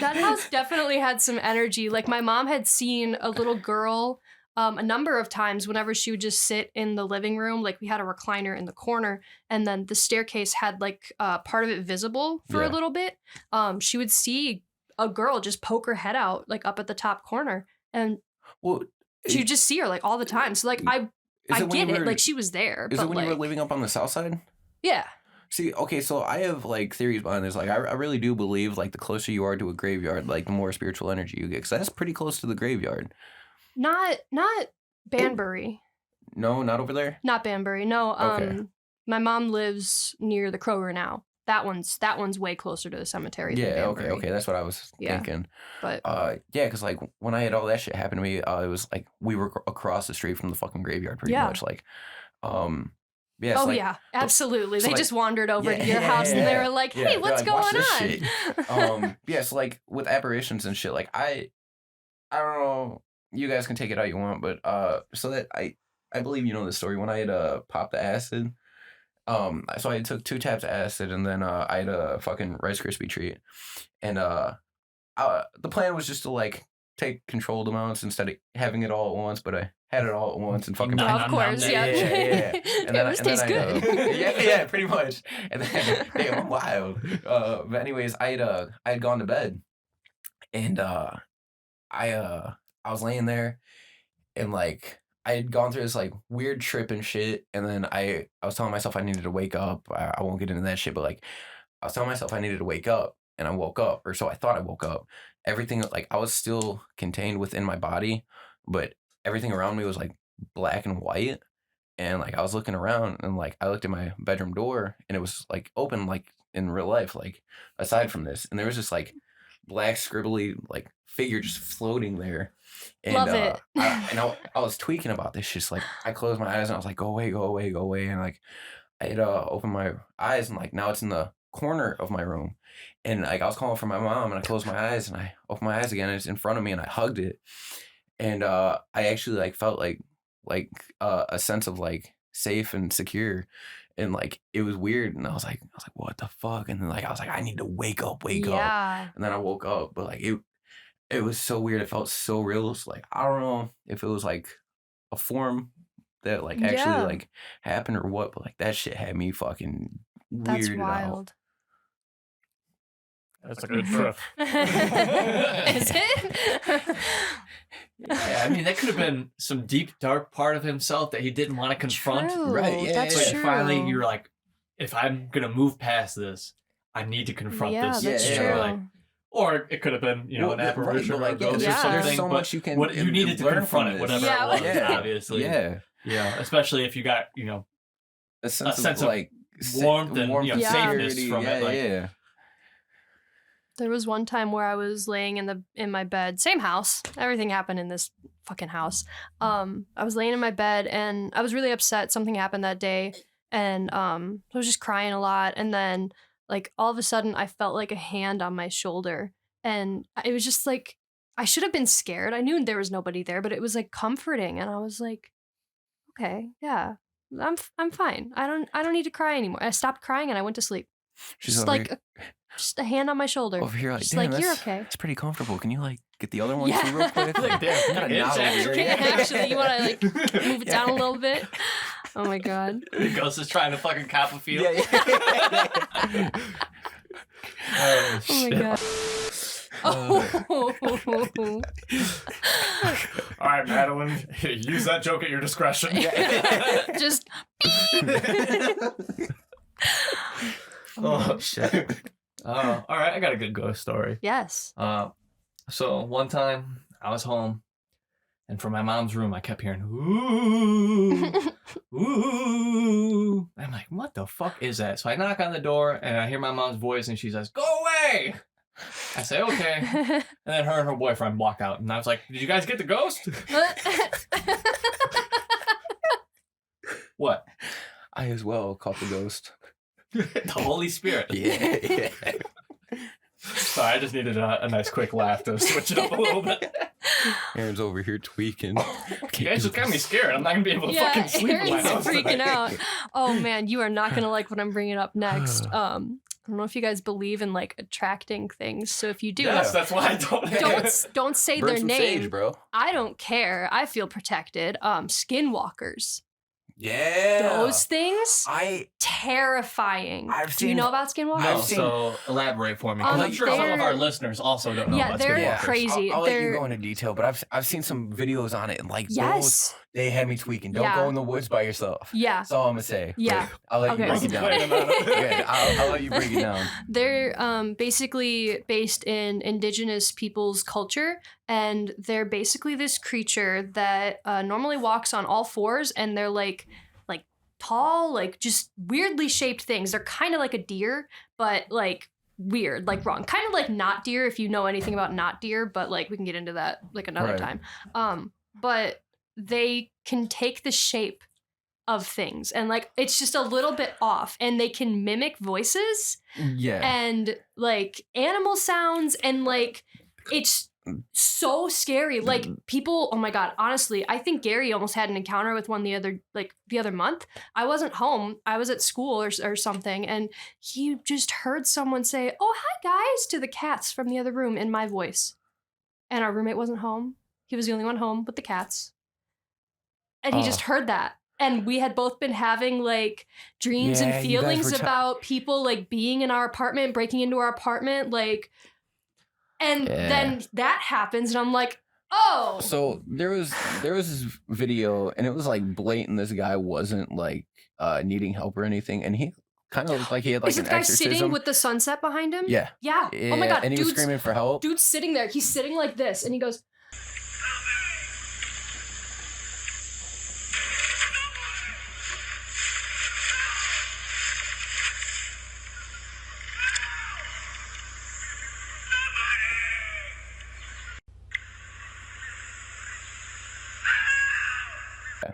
That house definitely had some energy. Like, my mom had seen a little girl a number of times whenever she would just sit in the living room. Like, we had a recliner in the corner, and then the staircase had like part of it visible for a little bit. She would see a girl just poke her head out like up at the top corner, and she would just see her like all the time. So like I get it, like she was there. Is but it when like, you were living up on the south side? Yeah. See, okay, so I have like theories behind this. Like, I really do believe like the closer you are to a graveyard, like the more spiritual energy you get, because that's pretty close to the graveyard. Not Banbury. No, not over there. Not Banbury. No. Okay. My mom lives near the Kroger now. That one's way closer to the cemetery. Than Yeah. Banbury. Okay. That's what I was thinking. But yeah, because like when I had all that shit happen to me, it was like we were across the street from the fucking graveyard, pretty much. Like, yeah. Oh like, yeah, absolutely. so they like- just wandered over Yeah, to your house and they were like, yeah, "Hey, they're what's like, "Watch going this on?" shit." Yeah, so like with apparitions and shit, like I don't know, you guys can take it how you want, but so that I believe you know the story when I had popped the acid. So I took 2 taps of acid, and then I had a fucking Rice Krispie treat, and the plan was just to like take controlled amounts instead of having it all at once, but I had it all at once and fucking. Nom, Of nom, course, nom, yeah. Yeah. And then, This and then tastes good. yeah, pretty much. And then, damn, I'm wild. But anyways, I had gone to bed, and I was laying there, and like I had gone through this like weird trip and shit, and then I was telling myself I needed to wake up. I won't get into that shit, but like I was telling myself I needed to wake up, and I woke up, or so I thought I woke up. Everything, like I was still contained within my body, but everything around me was like black and white. And like I was looking around, and like I looked at my bedroom door, and it was like open, like in real life, like aside from this, and there was this like black scribbly like figure just floating there. And, Love it. I was tweaking about this. Just like I closed my eyes and I was like, go away, go away, go away. And like I had opened my eyes, and like now it's in the corner of my room. And like I was calling for my mom, and I closed my eyes, and I opened my eyes again, and it's in front of me, and I hugged it. And I actually like felt like a sense of like safe and secure, and like it was weird. And I was like what the fuck? And then like I was like, I need to wake up. Yeah. And then I woke up, but like it was so weird. It felt so real. It's like I don't know if it was like a form that like actually like happened or what, but like that shit had me fucking weirded That's out. wild. That's a good trip. Is it? Yeah, I mean, that could have been some deep, dark part of himself that he didn't want to confront. True. Right, yeah, That's yeah. true. But finally, you're like, if I'm gonna move past this, I need to confront Yeah, this. that's Yeah, You know, true. like, or it could have been, you know, Well, an apparition but, or a like, ghost yeah, or something. there's so but much you can what you needed to learn confront from it, this. whatever Yeah. it was, Yeah. obviously. Yeah, Yeah, especially if you got, you know, a sense sense of of like warmth and, you know, and safeness security. from it, like- yeah. There was one time where I was laying in my bed, same house. Everything happened in this fucking house. I was laying in my bed and I was really upset. Something happened that day, and I was just crying a lot. And then, like, all of a sudden, I felt like a hand on my shoulder, and it was just like I should have been scared. I knew there was nobody there, but it was like comforting, and I was like, okay, yeah, I'm fine. I don't need to cry anymore. I stopped crying and I went to sleep. She's Just over like here, just a hand on my shoulder. over here like, just damn, like, you're that's, okay. that's pretty comfortable. Can you like get the other one Yeah. too real quick? Like, damn, Kinda it's nod over actually- here. Actually, you want to like move it down a little bit? Oh my god. the ghost is trying to fucking cop a feel. Yeah. Oh, Oh my shit. god. Oh. All right, Madeline, use that joke at your discretion. Just Oh shit. All right, I got a good ghost story. yes. So one time I was home, and from my mom's room I kept hearing ooh, ooh. I'm like, what the fuck is that? So I knock on the door and I hear my mom's voice, and she says, "Go away." I say, okay. And then her and her boyfriend walk out. And I was like, did you guys get the ghost? What? I as well caught the ghost. The Holy Spirit. Yeah. Sorry, I just needed a nice quick laugh to switch it up a little bit. Aaron's over here tweaking. You guys just got me scared. I'm not going to be able to fucking sleep in my Aaron's house freaking tonight. out. Oh man, you are not gonna like what I'm bringing up next. I don't know if you guys believe in like attracting things. So if you do, Yes, that's why I don't say Burn their some name. sage, bro. I don't care. I feel protected. Skinwalkers. Yeah. Those things I terrifying. I've Do you seen- know about skinwalkers? No, I've seen- so elaborate for me. 'Cause I'm sure some of they're- our listeners also don't know Yeah, about they're skinwalkers. crazy. I'll let you They're- go into detail, but I've seen some videos on it and like those Yes. they had me tweaking. Don't Yeah. go in the woods by yourself. Yeah. That's all I'm gonna say. Yeah. But I'll let Okay. you break it down. Explain about it. Yeah, I'll let you break it down. They're basically based in indigenous people's culture, and they're basically this creature that normally walks on all fours, and they're like tall, like just weirdly shaped things. They're kind of like a deer, but like weird, like wrong. Kind of like not deer if you know anything about not deer, but like we can get into that like another Right. time. But they can take the shape of things and like it's just a little bit off, and they can mimic voices Yeah. and like animal sounds, and like it's so scary. Like people, oh my god, honestly, I think Gary almost had an encounter with one the other month. I wasn't home, I was at school or something, and he just heard someone say, "Oh, hi guys," to the cats from the other room in my voice. And our roommate wasn't home. He was the only one home with the cats. And he just heard that. And we had both been having like dreams Yeah, and you guys feelings were about people like being in our apartment, breaking into our apartment, like. And Yeah. then that happens, and I'm like, oh. So there was this video, and it was like blatant. This guy wasn't like needing help or anything, and he kind of looked like he had like Is it an the guy exorcism. sitting with the sunset behind him? Yeah. Yeah. Yeah. Oh my god. And he was screaming for help. Dude's sitting there. He's sitting like this, and he goes.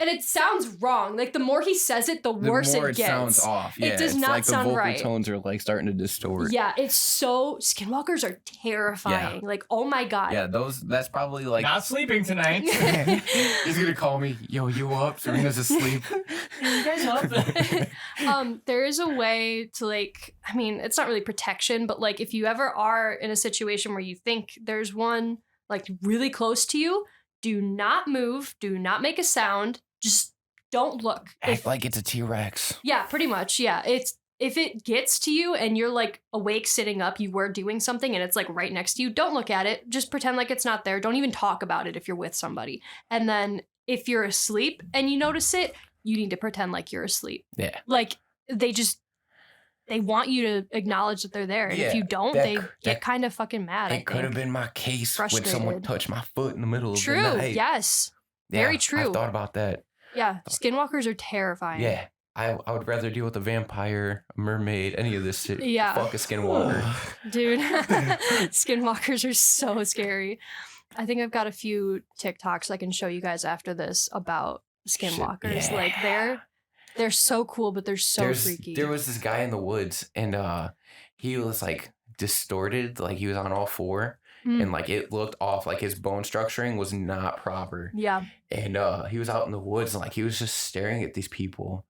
And it sounds wrong. Like the more he says it, the worse the more it gets. sounds off. Yeah, It does it's not like sound the vocal right. tones are like starting to distort. Yeah, it's so skinwalkers are terrifying. Like, oh my god. Yeah, that's probably like Not sleeping tonight. he's gonna call me, yo, you up? Serena's asleep. You guys up? There is a way to like, I mean, it's not really protection, but like if you ever are in a situation where you think there's one like really close to you, do not move, do not make a sound, just don't look. Act like it's a T-Rex. Yeah, pretty much. Yeah. It's if it gets to you and you're like awake sitting up, you were doing something and it's like right next to you, don't look at it. Just pretend like it's not there. Don't even talk about it if you're with somebody. And then if you're asleep and you notice it, you need to pretend like you're asleep. Yeah. Like they want you to acknowledge that they're there. And if Yeah, you don't, that they c- get that- kind of fucking mad. I It could have think. been my case when someone Frustrated. touched my foot in the middle of True. the night. Yes. Yeah, Very true. I've thought about that. Yeah. Skinwalkers are terrifying. Yeah. I would rather deal with a vampire, a mermaid, any of this shit. Yeah. Fuck a skinwalker. Dude, skinwalkers are so scary. I think I've got a few TikToks I can show you guys after this about skinwalkers. Yeah. Like they're so cool, but they're so freaky. There was this guy in the woods, and he was like distorted, like he was on all four, Mm. and like it looked off, like his bone structuring was not proper. Yeah. And he was out in the woods, and like he was just staring at these people,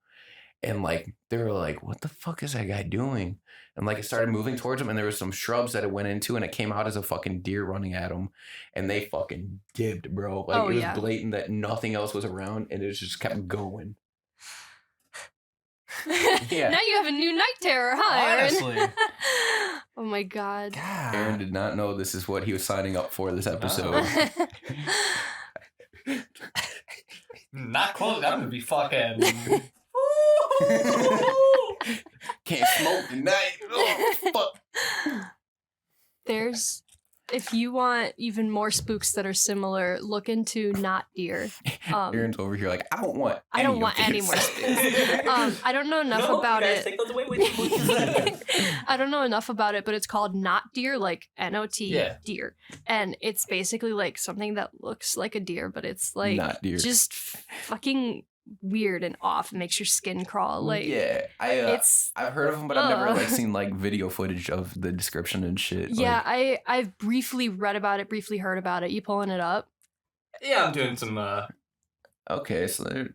and like they were like, "What the fuck is that guy doing?" And like it started moving towards him, and there was some shrubs that it went into, and it came out as a fucking deer running at him, and they fucking dipped, bro. Like Oh, it was yeah. blatant that nothing else was around, and it just kept going. Yeah. Now you have a new night terror, huh, Aaron? Honestly. Oh my god. Aaron did not know this is what he was signing up for this episode. Not close. That would be fucking. Can't smoke tonight. Oh, fuck. There's if you want even more spooks that are similar, look into not deer. Aaron's over here like, I don't want any more spooks. I don't know enough about it. Take those away with you. I don't know enough about it, but it's called not deer, like N-O-T, Yeah. deer. And it's basically like something that looks like a deer, but it's like Not deer. just fucking weird and off. It makes your skin crawl. Like, yeah, I've heard of them, but I've never like seen like video footage of the description and shit. yeah, Like, I've briefly read about it, briefly heard about it. You pulling it up? Yeah, I'm doing some. okay, so right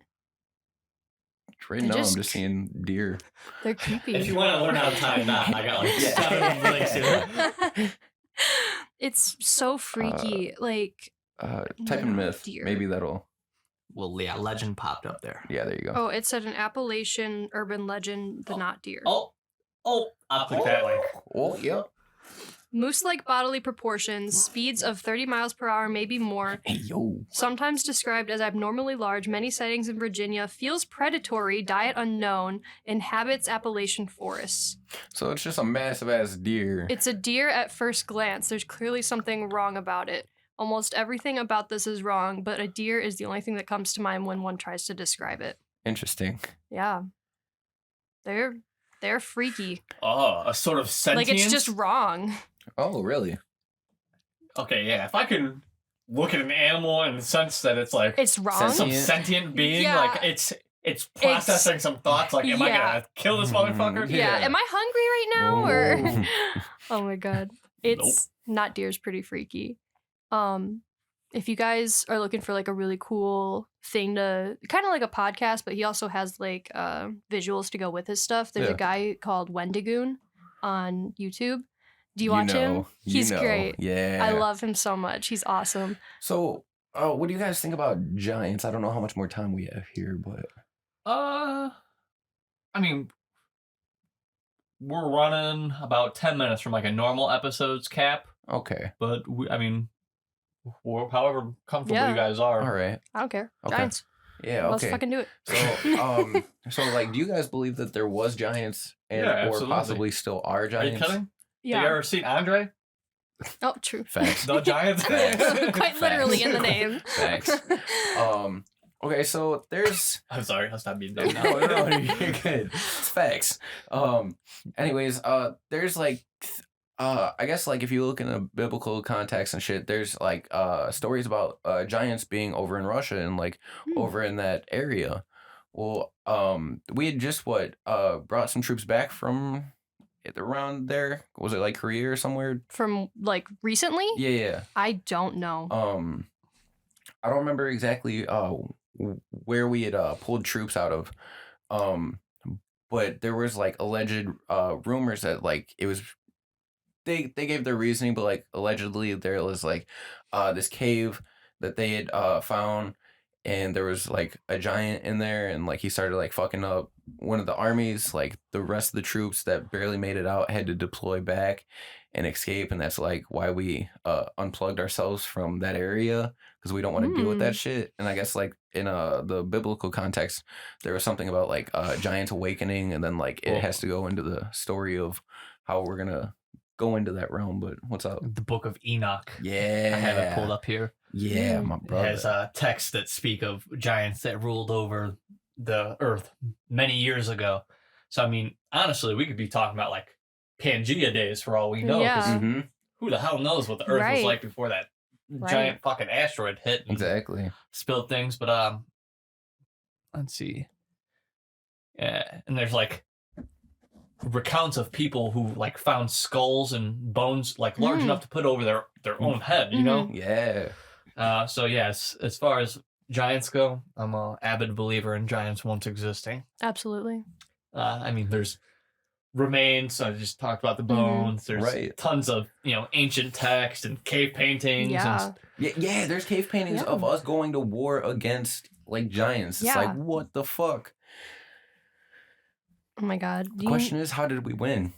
They're now just- I'm just seeing deer. They're creepy. If you want to learn how to tie a knot, I got like Yeah. 7 links here. It's so freaky. Like, Type in not myth. deer. Maybe that'll. Well, yeah, legend popped up there. Yeah, there you go. oh, it said an Appalachian urban legend, the not deer. Oh, I'll click that link. Oh, yeah. Moose-like bodily proportions, speeds of 30 miles per hour, maybe more. Hey, yo. Sometimes described as abnormally large, many sightings in Virginia, feels predatory, diet unknown, inhabits Appalachian forests. So it's just a massive ass deer. It's a deer at first glance. There's clearly something wrong about it. Almost everything about this is wrong, but a deer is the only thing that comes to mind when one tries to describe it. Interesting. Yeah. They're freaky. Oh, a sort of sentience. Like, it's just wrong. Oh, really? Okay, yeah. If I can look at an animal in the sense that it's like It's wrong. some sentient being, Yeah. like it's processing some thoughts. Like, am I yeah. gonna kill this motherfucker? Yeah. Yeah. Am I hungry right now? Or Ooh. oh my god. It's not deer's pretty freaky. If you guys are looking for like a really cool thing to kind of like a podcast, but he also has like visuals to go with his stuff. There's Yeah. a guy called Wendigoon on YouTube. Do you watch him? You He's know. great. Yeah. I love him so much. He's awesome. So, what do you guys think about giants? I don't know how much more time we have here, but I mean, we're running about 10 minutes from like a normal episode's cap, okay. but however comfortable Yeah. you guys are. All right. I don't care. Okay. Giants. Yeah. Let's Okay. fucking do it. So, like, do you guys believe that there was giants and Yeah, or absolutely. possibly still are Are you giants? kidding? Have Yeah. you ever seen Andre Oh, true. Facts. the Giant? Quite literally in the name. Facts. Okay, so there's I'm sorry, I'll stop being dumb now. no, you're good. It's facts. Anyways, there's like I guess like if you look in a biblical context and shit, there's like stories about giants being over in Russia and like over in that area. Well, we had just brought some troops back from around there. Was it like Korea or somewhere? From like recently? Yeah. I don't know. I don't remember exactly where we had pulled troops out of. But there was like alleged rumors that like it was they gave their reasoning, but like allegedly there was like this cave that they had found, and there was like a giant in there, and like he started like fucking up one of the armies. Like the rest of the troops that barely made it out had to deploy back and escape, and that's like why we unplugged ourselves from that area, because we don't want to deal with that shit. And I guess like in the biblical context, there was something about like giants awakening, and then like it has to go into the story of how we're gonna go into that realm. But what's up? The Book of Enoch. Yeah, I have it pulled up here. Yeah, my It brother. has texts that speak of giants that ruled over the earth many years ago. So, I mean, honestly, we could be talking about like Pangea days for all we know. 'Cause Yeah. Mm-hmm. who the hell knows what the earth was Right. like before that Right. giant fucking asteroid hit and Exactly. spilled things. But let's see. Yeah, and there's like recounts of people who like found skulls and bones like large enough to put over their own head, you know? Yeah. So yes, as far as giants go, I'm a avid believer in giants once existing. Absolutely. I mean, there's remains. I just talked about the bones. There's Right. tons of ancient text and cave paintings. Yeah. Yeah. There's cave paintings of us going to war against like giants. It's Yeah. like, what the fuck? Oh my god. The question is, how did we win?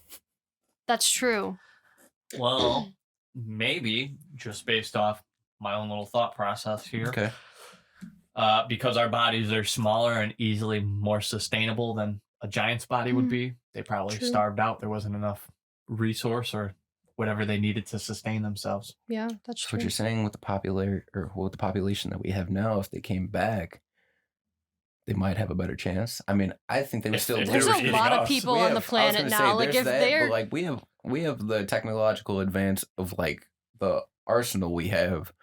That's true. Well, maybe just based off my own little thought process here. Okay. Because our bodies are smaller and easily more sustainable than a giant's body would be. They probably True. starved out. There wasn't enough resource or whatever they needed to sustain themselves. Yeah, that's So true. what you're saying with the population that we have now, if they came back, they might have a better chance. I mean, I think they would If still. they There's were a eating lot of us. people We on the have- I was planet gonna now. say, Like there's if that, they're but like we have the technological advance of like the arsenal we have.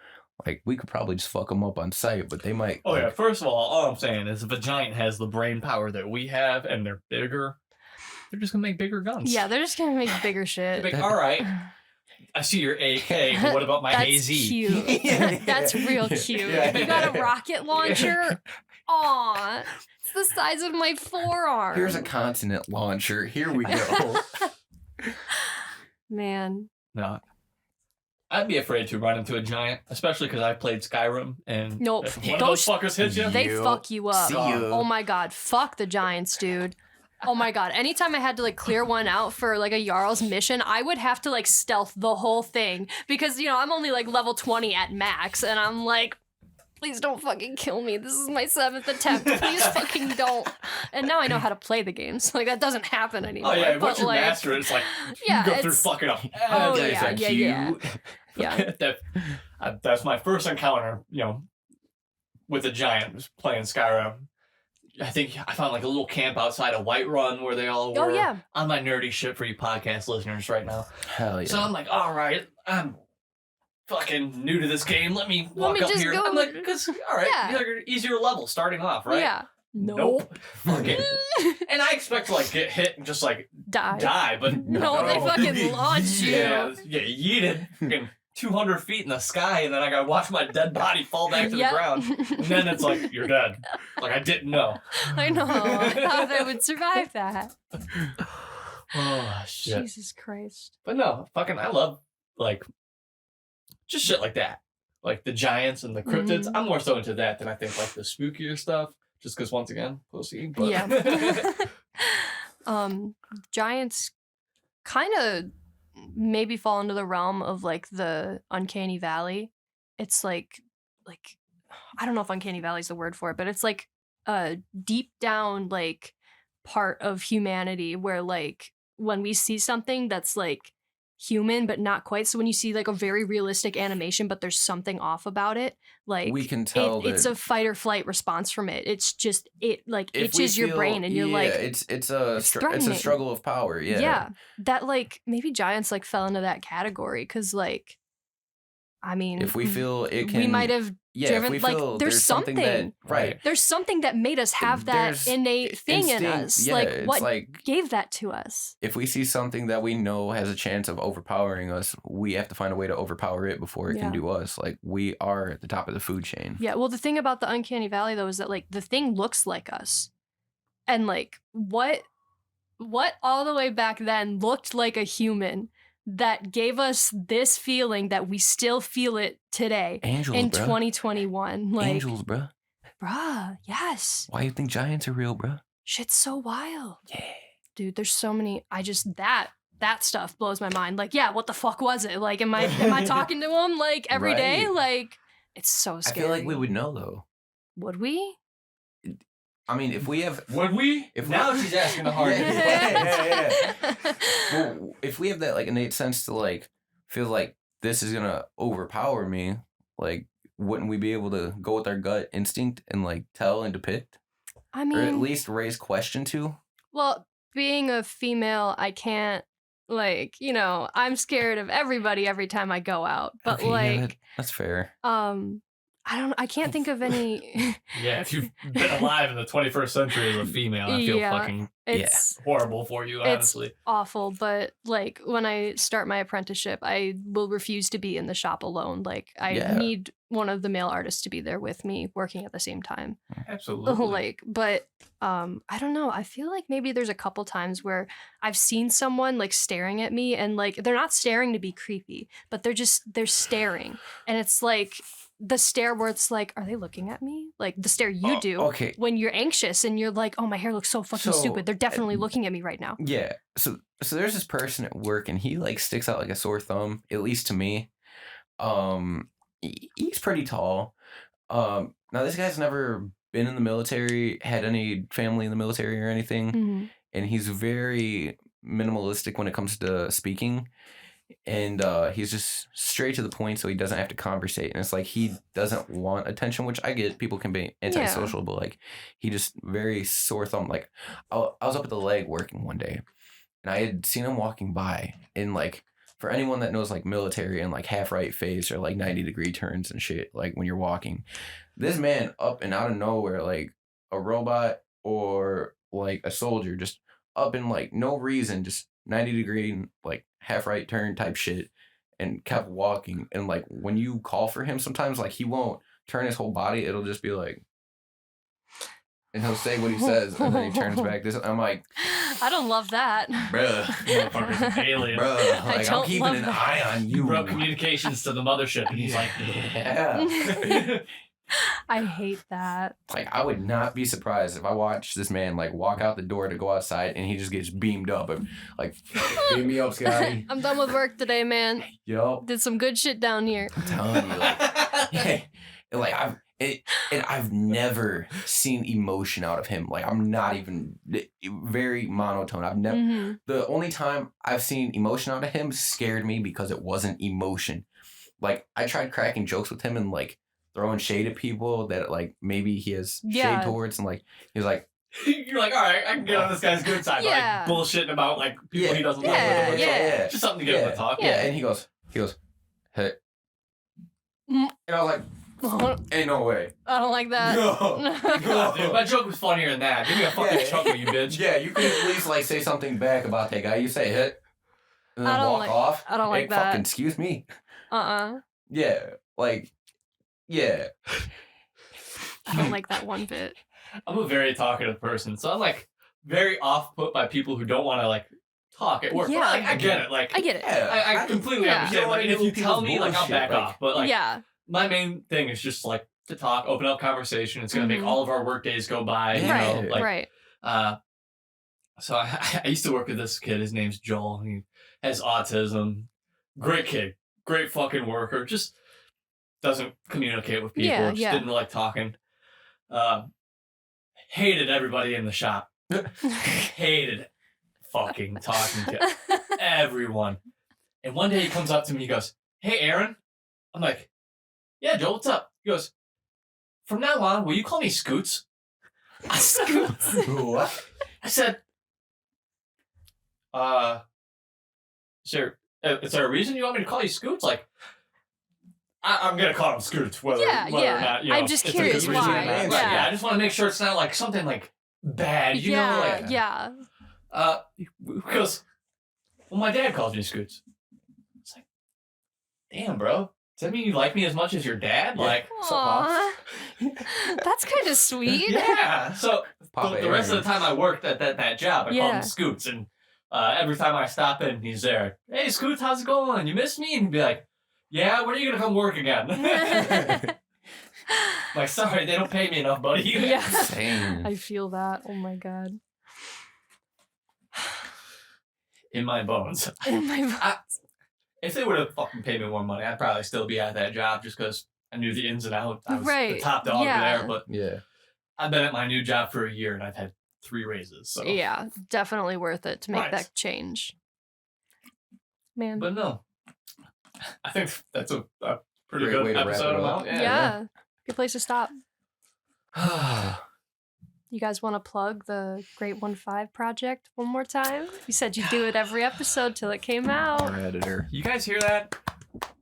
Like we could probably just fuck them up on sight, but they might. Oh like, yeah, first of all I'm saying is if a giant has the brain power that we have and they're bigger, they're just gonna make bigger guns. yeah, they're just gonna make bigger shit. They're like, all right, I see your AK, but what about my That's AZ? cute. That's real cute. Yeah. You got a rocket launcher? Aw, it's the size of my forearm. Here's a continent launcher. Here we go. Man. No. I'd be afraid to run into a giant, especially because I played Skyrim, and Nope. if one of those fuckers hits you, They You. fuck you up. See you. Oh my god, fuck the giants, dude. Oh my god, anytime I had to like clear one out for like a Jarl's mission, I would have to like stealth the whole thing because, you know, I'm only like level 20 at max and I'm like, please don't fucking kill me. This is my 7th attempt. Please fucking don't. And now I know how to play the games. Like that doesn't happen anymore. oh yeah, but once you like, master it, it's like yeah, you go through it's- fucking up. Oh, Guys yeah, are yeah, yeah. cute. Yeah. That's my first encounter, you know, with a giant. Was playing Skyrim. I think I found like a little camp outside of Whiterun where they all were. Oh yeah. On my nerdy shit for you podcast listeners right now. Hell yeah. So I'm like, all right, I'm fucking new to this game. Let me walk me up just here. go- I'm like, all right, Yeah. you're easier level starting off, right? Yeah. Nope. Fucking. And I expect to like get hit and just like Die. die, but No, they fucking launch you. Yeah, yeeted fucking 200 feet in the sky, and then I gotta watch my dead body fall back to Yep. the ground. And then it's like, you're dead. Like, I didn't know. I know. I thought they would survive that. Oh, shit. Jesus Christ. But no, fucking, I love, like, just shit like that. Like, the giants and the cryptids. Mhm. I'm more so into that than I think, like, the spookier stuff. Just because, once again, pussy. But Yeah. Giants kind of maybe fall into the realm of like the uncanny valley. It's like I don't know if uncanny valley is the word for it, but it's like a deep down like part of humanity where like when we see something that's like human but not quite, so when you see like a very realistic animation but there's something off about it, like we can tell it's that a fight or flight response from it. It's just it like if we itches your feel- brain and you're yeah, like it's a it's it's a threatening. struggle of power. yeah, that like maybe giants like fell into that category because like I mean If we feel it can, we might have yeah. driven- If we like, feel there's something that something. right, there's something that made us have that There's innate thing in instinct, us. yeah, like it's what like gave that to us? if we see something that we know has a chance of overpowering us, we have to find a way to overpower it before it Yeah. can do us. Like we are at the top of the food chain. Yeah, well the thing about the uncanny valley though is that like the thing looks like us. And like what all the way back then looked like a human that gave us this feeling that we still feel it today Angels, in bruh. 2021. Like Angels, bruh. bruh, yes. Why you think giants are real, bruh? Shit's so wild. Yeah. Dude, there's so many that stuff blows my mind. Like, yeah, what the fuck was it? Like, am I talking to him like every day? Right. Like, it's so I scary. feel like we would know though. Would we? I mean, if we have, would we? If now we- she's asking a hard Yeah. well, if we have that like innate sense to like feel like this is gonna overpower me, like wouldn't we be able to go with our gut instinct and like tell and depict, I or at mean, least raise question to? well, being a female, I can't like, you know, I'm scared of everybody every time I go out. But Okay, yeah, like, that's fair. I can't think of any. Yeah, if you've been alive in the 21st century as a female, I feel Yeah. fucking It's horrible for you, honestly. awful, but like when I start my apprenticeship, I will refuse to be in the shop alone. Like I Yeah. need one of the male artists to be there with me working at the same time. Absolutely. Like, but I don't know. I feel like maybe there's a couple times where I've seen someone like staring at me and like they're not staring to be creepy, but they're staring. And it's like the stare where it's like, are they looking at me? Like the stare you do Okay. when you're anxious and you're like, oh, my hair looks so fucking So, stupid. They're definitely looking at me right now. Yeah. So there's this person at work and he like sticks out like a sore thumb, at least to me. He's pretty tall. Now this guy's never been in the military, had any family in the military or anything, Mhm. and he's very minimalistic when it comes to speaking. And he's just straight to the point, so he doesn't have to conversate. And it's like he doesn't want attention, which I get. People can be antisocial, but like he just very sore thumb. Like I was up at the leg working one day, and I had seen him walking by. And like for anyone that knows like military and like half right face or like 90-degree turns and shit, like when you're walking, this man up and out of nowhere, like a robot or like a soldier, just up in like no reason, just 90-degree like half right turn type shit, and kept walking. And like when you call for him, sometimes like he won't turn his whole body, it'll just be like, and he'll say what he says, and then he turns back. I'm like, I don't love that. bruh, Motherfucker's an alien. bruh, like I'm don't keeping love an that. eye on You you. broke communications to the mothership, and he's like, Yeah. I hate that. Like I would not be surprised if I watched this man like walk out the door to go outside and he just gets beamed up and like, beam me up, Scotty. I'm done with work today, man. Yup. Did some good shit down here. I'm telling you, like, yeah, and, like I've never seen emotion out of him. Like I'm not even very monotone. I've never. Mm-hmm. The only time I've seen emotion out of him scared me because it wasn't emotion. Like I tried cracking jokes with him and like throwing shade at people that like maybe he has Yeah. shade towards, and like he was like, you're like, all right, I can get on this guy's good side, Yeah. but like bullshitting about like people he doesn't Yeah, like with him. yeah. Just something to get him to talk. yeah, and he goes, hey, Mm. and I was like, ain't no way. I don't like that. God, dude, my joke was funnier than that. Give me a fucking Yeah. chuckle, you bitch. Yeah, you can at least like say something back about that guy. You say hit, and then I don't walk like- off. I don't Hey, like that. Fucking excuse me. Yeah, like, yeah. I don't like that one bit. I'm a very talkative person, so I'm like very off put by people who don't want to like talk at work. Yeah. But, like, I get it. Like I get it. Yeah, I completely Yeah. understand. You Like, don't and if you wanna tell know me, like, I'll people's back bullshit, off. But like, yeah. my main thing is just like to talk, open up conversation. It's gonna Mhm. make all of our work days go by. You Yeah. know, like, Right. So I used to work with this kid. His name's Joel. He has autism. Great kid. Great fucking worker. Just doesn't communicate with people. Yeah, Just yeah. didn't like talking. Hated everybody in the shop. Hated fucking talking to everyone. And one day he comes up to me. He goes, "Hey, Aaron." I'm like, "Yeah, Joel, what's up?" He goes, "From now on, will you call me Scoots?" What? I said, is there a reason you want me to call you Scoots? Like, I'm going to call him Scoots, whether Yeah, or yeah. not, you I'm know, just it's a curious good reason or why. not. Right, Yeah. yeah, I just want to make sure it's not like something like bad, you know? Like, yeah. because, well, my dad calls me Scoots. It's like, damn, bro. Does that mean you like me as much as your dad? Yeah. Like, Aw. That's kind of sweet. yeah. So Papa the rest of Aaron. the time I worked at that job, I called Yeah. him Scoots, and every time I stop in, he's there. "Hey, Scoots, how's it going? You miss me?" And he'd be like, "Yeah, when are you gonna come work again?" Like, sorry, they don't pay me enough, buddy. Yeah. Same. I feel that. Oh my god. In my bones. In my If they would have fucking paid me more money, I'd probably still be at that job just because I knew the ins and outs. I was the Right, top dog yeah. there, but Yeah. I've been at my new job for a year and I've had 3 raises. So. Yeah, definitely worth it to make Right. that change. Man. But no, I think that's a pretty Great way good to wrap episode it up. about. yeah. Good place to stop. You guys want to plug the Great 15 project one more time? You said you'd do it every episode till it came out. Our editor. You guys hear that?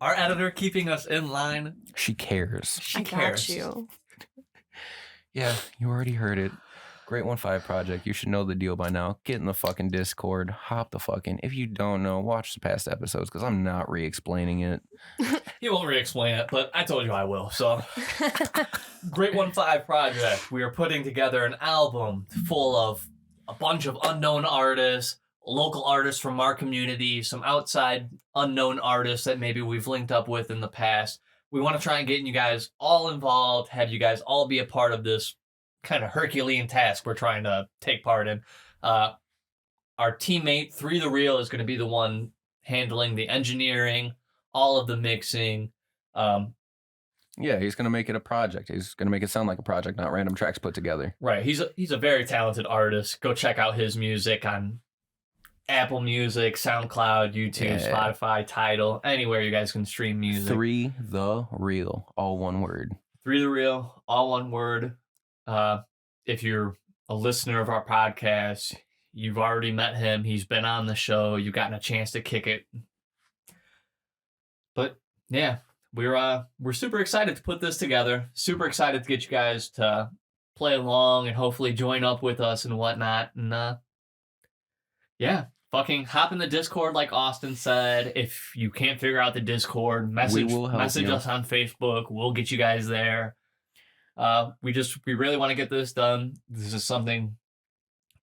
Our editor keeping us in line. She cares. She I cares. got you. Yeah, you already heard it. Great 15 project. You should know the deal by now. Get in the fucking Discord. Hop the fucking. If you don't know, watch the past episodes because I'm not re-explaining it. He won't re-explain it, but I told you I will. So, Great 15 Project. We are putting together an album full of a bunch of unknown artists, local artists from our community, some outside unknown artists that maybe we've linked up with in the past. We want to try and get you guys all involved, have you guys all be a part of this kind of Herculean task we're trying to take part in. Our teammate, 3 The Real, is going to be the one handling the engineering, all of the mixing. Yeah, he's gonna make it a project. He's gonna make it sound like a project, not random tracks put together. Right. He's a very talented artist. Go check out his music on Apple Music, SoundCloud, YouTube, Yeah. Spotify, Tidal, anywhere you guys can stream music. 3 the Real, all one word. 3 the Real, all one word. If you're a listener of our podcast, you've already met him. He's been on the show. You've gotten a chance to kick it. But yeah, we're super excited to put this together. Super excited to get you guys to play along and hopefully join up with us and whatnot. And yeah, fucking hop in the Discord like Austin said. If you can't figure out the Discord, message you. us on Facebook. We'll get you guys there. We really want to get this done. This is something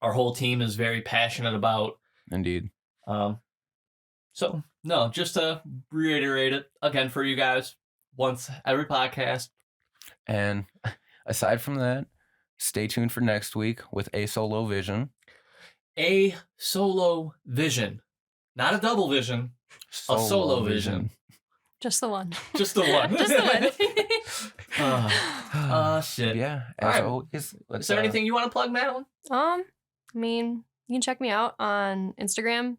our whole team is very passionate about. Indeed. So no, just to reiterate it again for you guys once every podcast. And aside from that, stay tuned for next week with A Solo Vision. A solo vision, not a double vision. A solo vision. Just the one. Just the one. Just the one. Shit. Yeah, All as right. always. Is there anything you want to plug, Madeline? I mean, you can check me out on Instagram